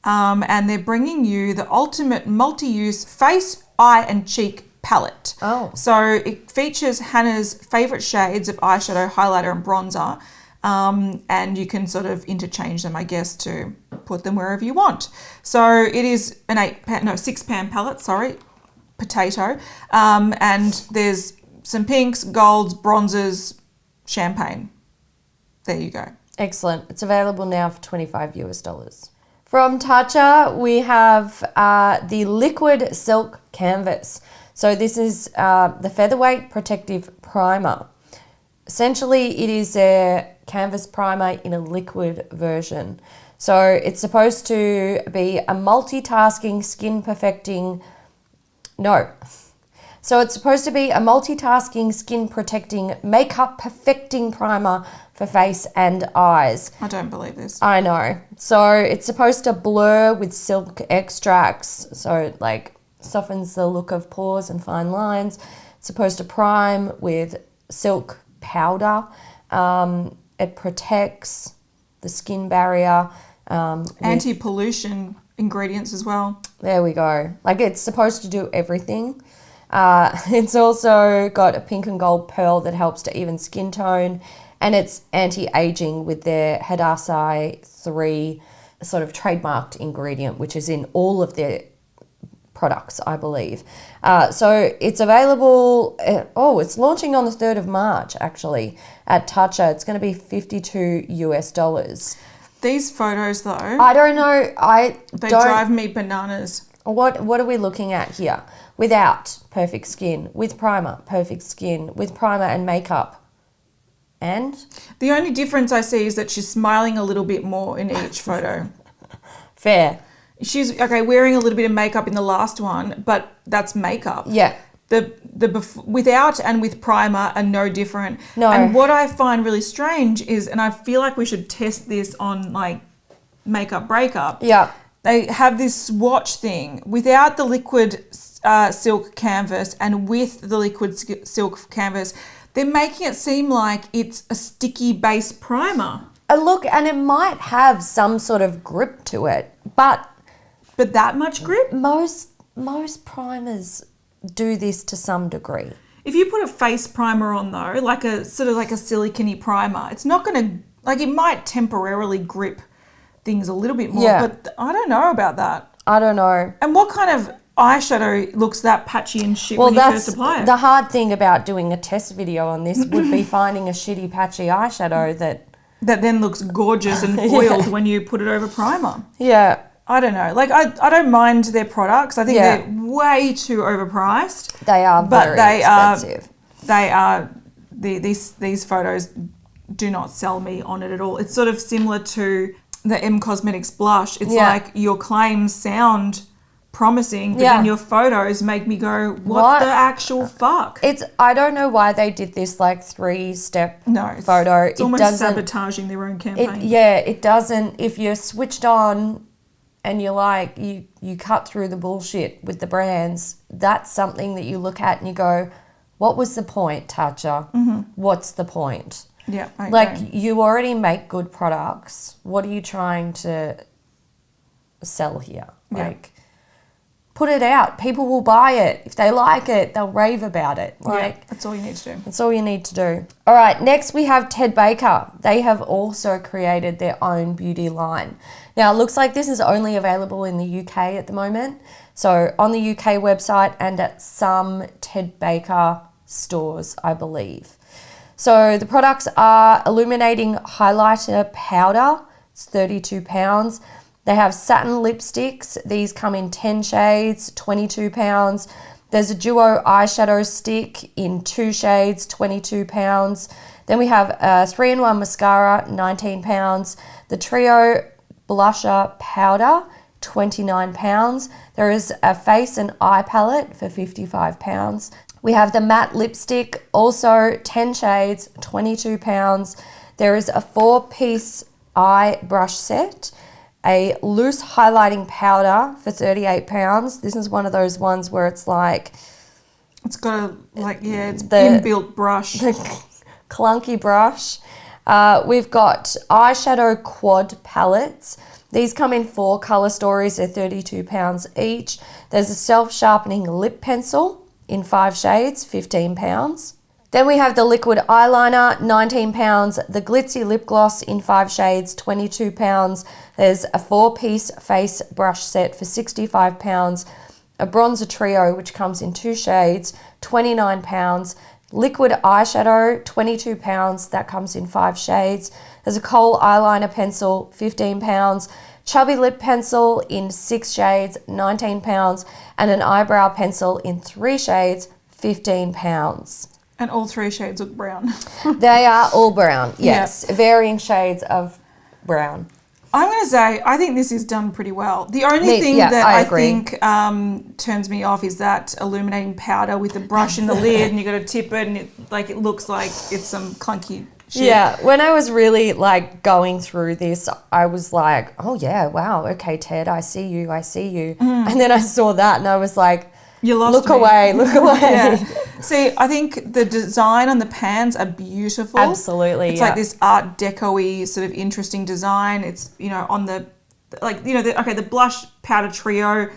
And they're bringing you the ultimate multi-use face, eye, and cheek palette. Oh. So it features Hannah's favorite shades of eyeshadow, highlighter, and bronzer. And you can sort of interchange them, I guess, to put them wherever you want. So it is an 6-pan palette, potato. And there's some pinks, golds, bronzes, champagne. There you go. Excellent. It's available now for $25 US. From Tatcha, we have the Liquid Silk Canvas. So this is the Featherweight Protective Primer. Essentially, it is a canvas primer in a liquid version. So it's supposed to be a multitasking skin perfecting... No. So it's supposed to be a multitasking skin protecting makeup perfecting primer for face and eyes. I don't believe this. I know. So it's supposed to blur with silk extracts. So it like softens the look of pores and fine lines. It's supposed to prime with silk powder. It protects the skin barrier. Anti-pollution ingredients as well. There we go. Like it's supposed to do everything. It's also got a pink and gold pearl that helps to even skin tone, and it's anti-aging with their Hidasai 3 sort of trademarked ingredient, which is in all of their products, I believe. So it's available, it's launching on the 3rd of March actually at Tatcha. It's going to be $52 US. These photos though, I don't know. They drive me bananas. What are we looking at here? Without perfect skin, with primer, perfect skin, with primer and makeup. And? The only difference I see is that she's smiling a little bit more in each photo. Fair. She's, wearing a little bit of makeup in the last one, but that's makeup. Yeah. The without and with primer are no different. No. And what I find really strange is, and I feel like we should test this on like makeup breakup. Yeah. They have this swatch thing without the liquid silk canvas and with the liquid silk canvas. They're making it seem like it's a sticky base primer. Look, and it might have some sort of grip to it, but that much grip? Most primers do this to some degree. If you put a face primer on though, like a sort of like a silicone-y primer, it's not going to, like, it might temporarily grip things a little bit more, but I don't know about that. I don't know. And what kind of eyeshadow looks that patchy and shit when you first apply it? The hard thing about doing a test video on this would be finding a shitty patchy eyeshadow that then looks gorgeous and foiled when you put it over primer. Yeah. I don't know. Like, I don't mind their products. I think they're way too overpriced. They are very expensive. These photos do not sell me on it at all. It's sort of similar to the M Cosmetics blush. It's like your claims sound promising, but then your photos make me go, what the actual fuck? I don't know why they did this like 3-step photo. It's almost sabotaging their own campaign. It doesn't. If you're switched on and you're like, you cut through the bullshit with the brands, that's something that you look at and you go, what was the point, Tatcha? Mm-hmm. What's the point? Yeah, I agree. You already make good products. What are you trying to sell here? Like, put it out. People will buy it. If they like it, they'll rave about it. Like, that's all you need to do. That's all you need to do. All right, next we have Ted Baker. They have also created their own beauty line. Now, it looks like this is only available in the UK at the moment. So on the UK website and at some Ted Baker stores, I believe. So the products are illuminating highlighter powder. It's £32. They have satin lipsticks. These come in 10 shades, £22. There's a duo eyeshadow stick in 2 shades, £22. Then we have a 3-in-1 mascara, £19. The trio blusher powder, £29. There is a face and eye palette for £55. We have the matte lipstick, also 10 shades, £22. There is a 4-piece eye brush set, a loose highlighting powder for £38. This is one of those ones where it's like It's got it's inbuilt brush. The clunky brush. We've got eyeshadow quad palettes. These come in 4 colour stories. They're £32 each. There's a self-sharpening lip pencil in 5 shades, £15. Then we have the liquid eyeliner, £19. The glitzy lip gloss in 5 shades, £22. There's a 4-piece face brush set for £65. A bronzer trio, which comes in 2 shades, £29. Liquid eyeshadow, £22. That comes in 5 shades. There's a kohl eyeliner pencil, £15. Chubby lip pencil in 6 shades, £19. And an eyebrow pencil in 3 shades, £15. And all 3 shades look brown. They are all brown, yes. Yeah. Varying shades of brown. I'm going to say, I think this is done pretty well. The only thing that I think turns me off is that illuminating powder with the brush in the lid, and you got to tip it, and it looks like it's some clunky shit. Yeah, when I was really going through this, I was like, oh yeah, wow, okay, Ted, I see you. And then I saw that, and I was like, you lost look me. away. Yeah. See, I think the design on the pans are beautiful. Absolutely, it's like this Art Deco-y sort of interesting design. It's, on the, the blush powder trio,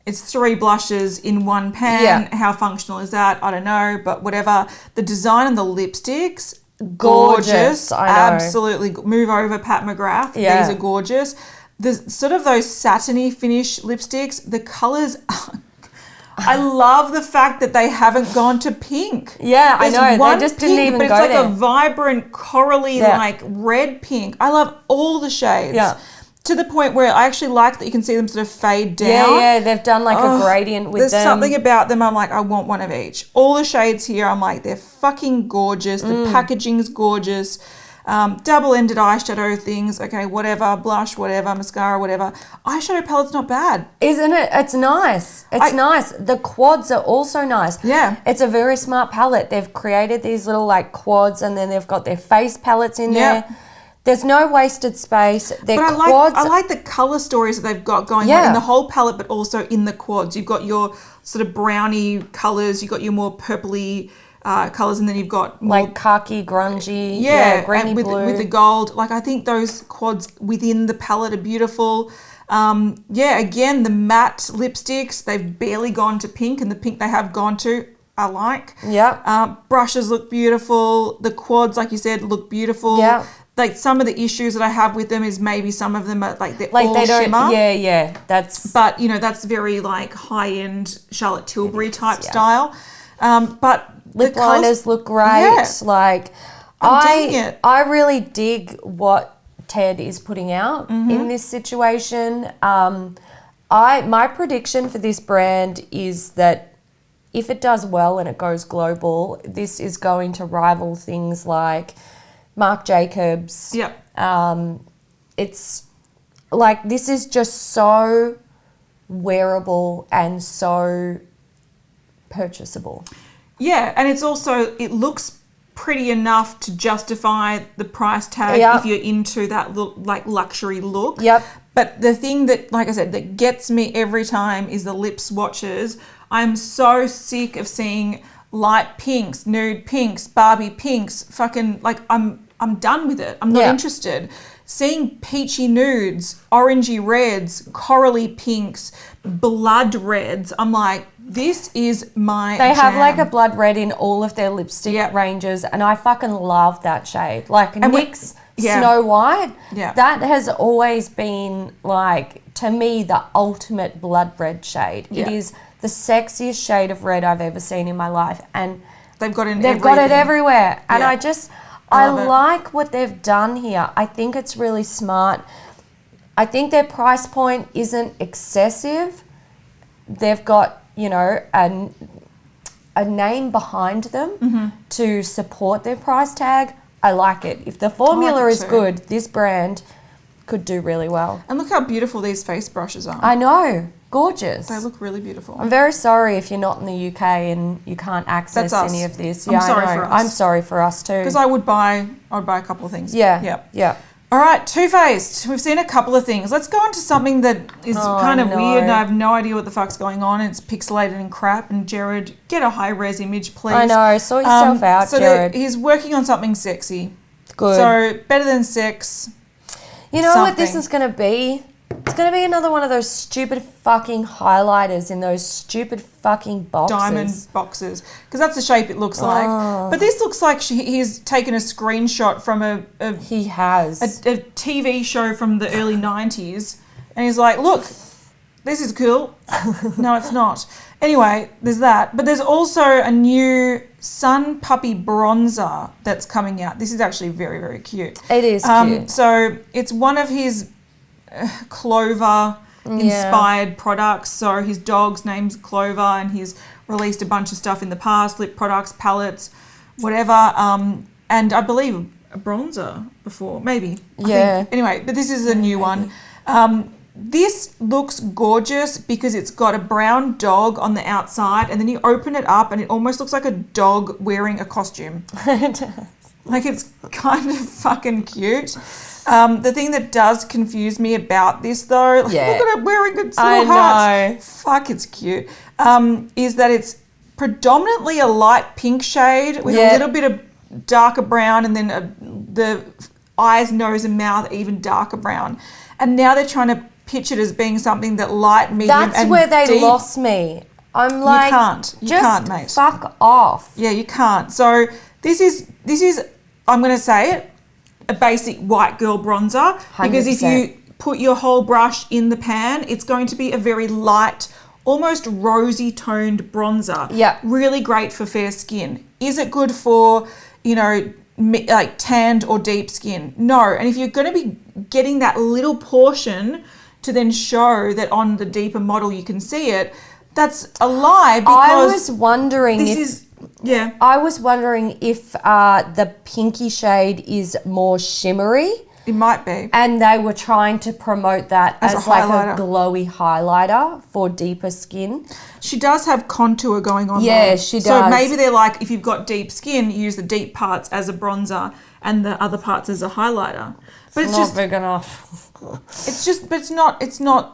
it's 3 blushes in 1 pan. Yeah. How functional is that? I don't know, but whatever. The design on the lipsticks, gorgeous. I know. Absolutely. Move over, Pat McGrath. Yeah. These are gorgeous. The sort of those satiny finish lipsticks, the colours are I love the fact that they haven't gone to pink. Yeah, I know. They just didn't even go there. But it's like a vibrant, corally, red pink. I love all the shades. Yeah. To the point where I actually like that you can see them sort of fade down. Yeah, they've done a gradient with them. There's something about them, I'm like, I want one of each. All the shades here, I'm like, they're fucking gorgeous. The packaging's gorgeous. Double-ended eyeshadow things, okay, whatever, blush, whatever, mascara, whatever. Eyeshadow palette's not bad. Isn't it? It's nice. It's nice. The quads are also nice. Yeah. It's a very smart palette. They've created these little quads, and then they've got their face palettes in there. There's no wasted space. Their quads. I like the colour stories that they've got going on in the whole palette, but also in the quads. You've got your sort of browny colours. You've got your more purpley colours, and then you've got more khaki, grungy, greeny blue with the gold. I think those quads within the palette are beautiful. Again, the matte lipsticks, they've barely gone to pink, and the pink they have gone to, I like. Yeah. Brushes look beautiful. The quads, like you said, look beautiful. Yeah. Some of the issues that I have with them is maybe some of them are they're all they don't shimmer. Yeah. But that's very high-end Charlotte Tilbury type style. But lip liners look great. Yeah. I really dig what Ted is putting out in this situation. My prediction for this brand is that if it does well and it goes global, this is going to rival things like Marc Jacobs. Yeah. It's this is just so wearable and so purchasable. Yeah, and it's also, it looks pretty enough to justify the price tag if you're into that luxury look. Yep. But the thing that, like I said, that gets me every time is the lip swatches. I'm so sick of seeing light pinks, nude pinks, Barbie pinks, fucking, I'm done with it. I'm not interested. Seeing peachy nudes, orangey reds, corally pinks, blood reds, I'm like, this is my They jam. have a blood red in all of their lipstick ranges, and I fucking love that shade. NYX Snow White, that has always been, to me, the ultimate blood red shade. Yeah. It is the sexiest shade of red I've ever seen in my life, and they've got it everywhere. And I like what they've done here. I think it's really smart. I think their price point isn't excessive. They've got, a name behind them to support their price tag. I like it. If the formula is good, this brand could do really well. And look how beautiful these face brushes are. I know. Gorgeous. They look really beautiful. I'm very sorry if you're not in the UK and you can't access any of this. I'm sorry for us. I'm sorry for us too. Because I would buy a couple of things. Yeah. All right, Too Faced. We've seen a couple of things. Let's go on to something that is kind of weird and I have no idea what the fuck's going on. It's pixelated and crap. And Jared, get a high-res image, please. I know. Sort yourself out, Jared. He's working on something sexy. Good. So, better than sex. You know what this is going to be? It's going to be another one of those stupid fucking highlighters in those stupid fucking boxes. Diamond boxes. Because that's the shape it looks like. But this looks like he's taken a screenshot from a TV show from the early 90s. And he's like, look, this is cool. No, it's not. Anyway, there's that. But there's also a new Sun Puppy bronzer that's coming out. This is actually very, very cute. It is cute. So it's one of his Clover inspired products. So his dog's name's Clover and he's released a bunch of stuff in the past, lip products, palettes, whatever. And I believe a bronzer before, maybe. I think. Anyway, but this is a new one. This looks gorgeous because it's got a brown dog on the outside and then you open it up and it almost looks like a dog wearing a costume. It does. Like it's kind of fucking cute. The thing that does confuse me about this though, look at it wearing its little hat. Fuck, it's cute. Is that it's predominantly a light pink shade with a little bit of darker brown and then the eyes, nose and mouth even darker brown. And now they're trying to pitch it as being something that light, medium and deep. That's where they lost me. I'm like, you can't, mate. Fuck off. Yeah, you can't. So this is I'm going to say it, a basic white girl bronzer 100%. Because if you put your whole brush in the pan, it's going to be a very light, almost rosy toned bronzer. Yeah. Really great for fair skin. Is it good for, like tanned or deep skin? No. And if you're going to be getting that little portion to then show that on the deeper model you can see it, that's a lie because I was wondering I was wondering if the pinky shade is more shimmery. It might be. And they were trying to promote that as like a glowy highlighter for deeper skin. She does have contour going on. Yeah, she does. So maybe they're like, if you've got deep skin, use the deep parts as a bronzer and the other parts as a highlighter. But it's not just big enough. It's not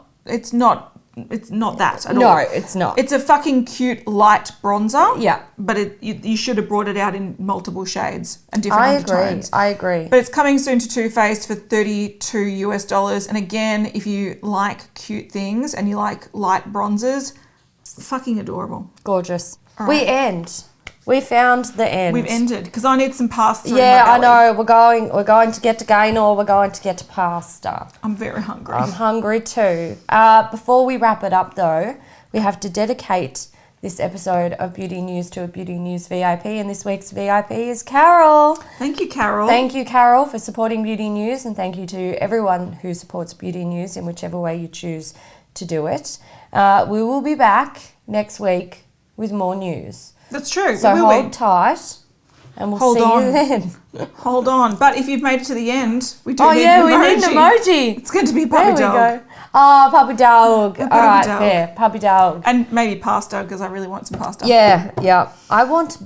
that at all. No, it's not. It's a fucking cute light bronzer. Yeah. But you should have brought it out in multiple shades and different undertones. I agree. But it's coming soon to Too Faced for $32. And again, if you like cute things and you like light bronzers, fucking adorable. Gorgeous. All We right. end. We found the end. We've ended because I need some pasta. Yeah, I know. We're going to get to Gaynor. We're going to get to pasta. I'm very hungry. I'm hungry too. Before we wrap it up though, we have to dedicate this episode of Beauty News to a Beauty News VIP, and this week's VIP is Carole. Thank you, Carole. Thank you, Carole, for supporting Beauty News, and thank you to everyone who supports Beauty News in whichever way you choose to do it. We will be back next week with more news. That's true. So hold tight, and we'll see you then. Hold on. But if you've made it to the end, we do need an emoji. We need an emoji. It's going to be puppy dog. There we go. Oh, puppy dog. All right, fair. Puppy dog. And maybe pasta because I really want some pasta. Yeah. I want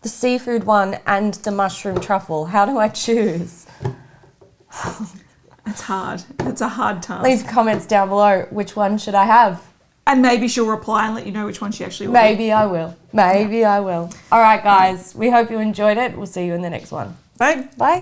the seafood one and the mushroom truffle. How do I choose? It's hard. It's a hard task. Leave comments down below. Which one should I have? And maybe she'll reply and let you know which one she actually will. Maybe I will. I will. All right, guys. We hope you enjoyed it. We'll see you in the next one. Bye. Bye.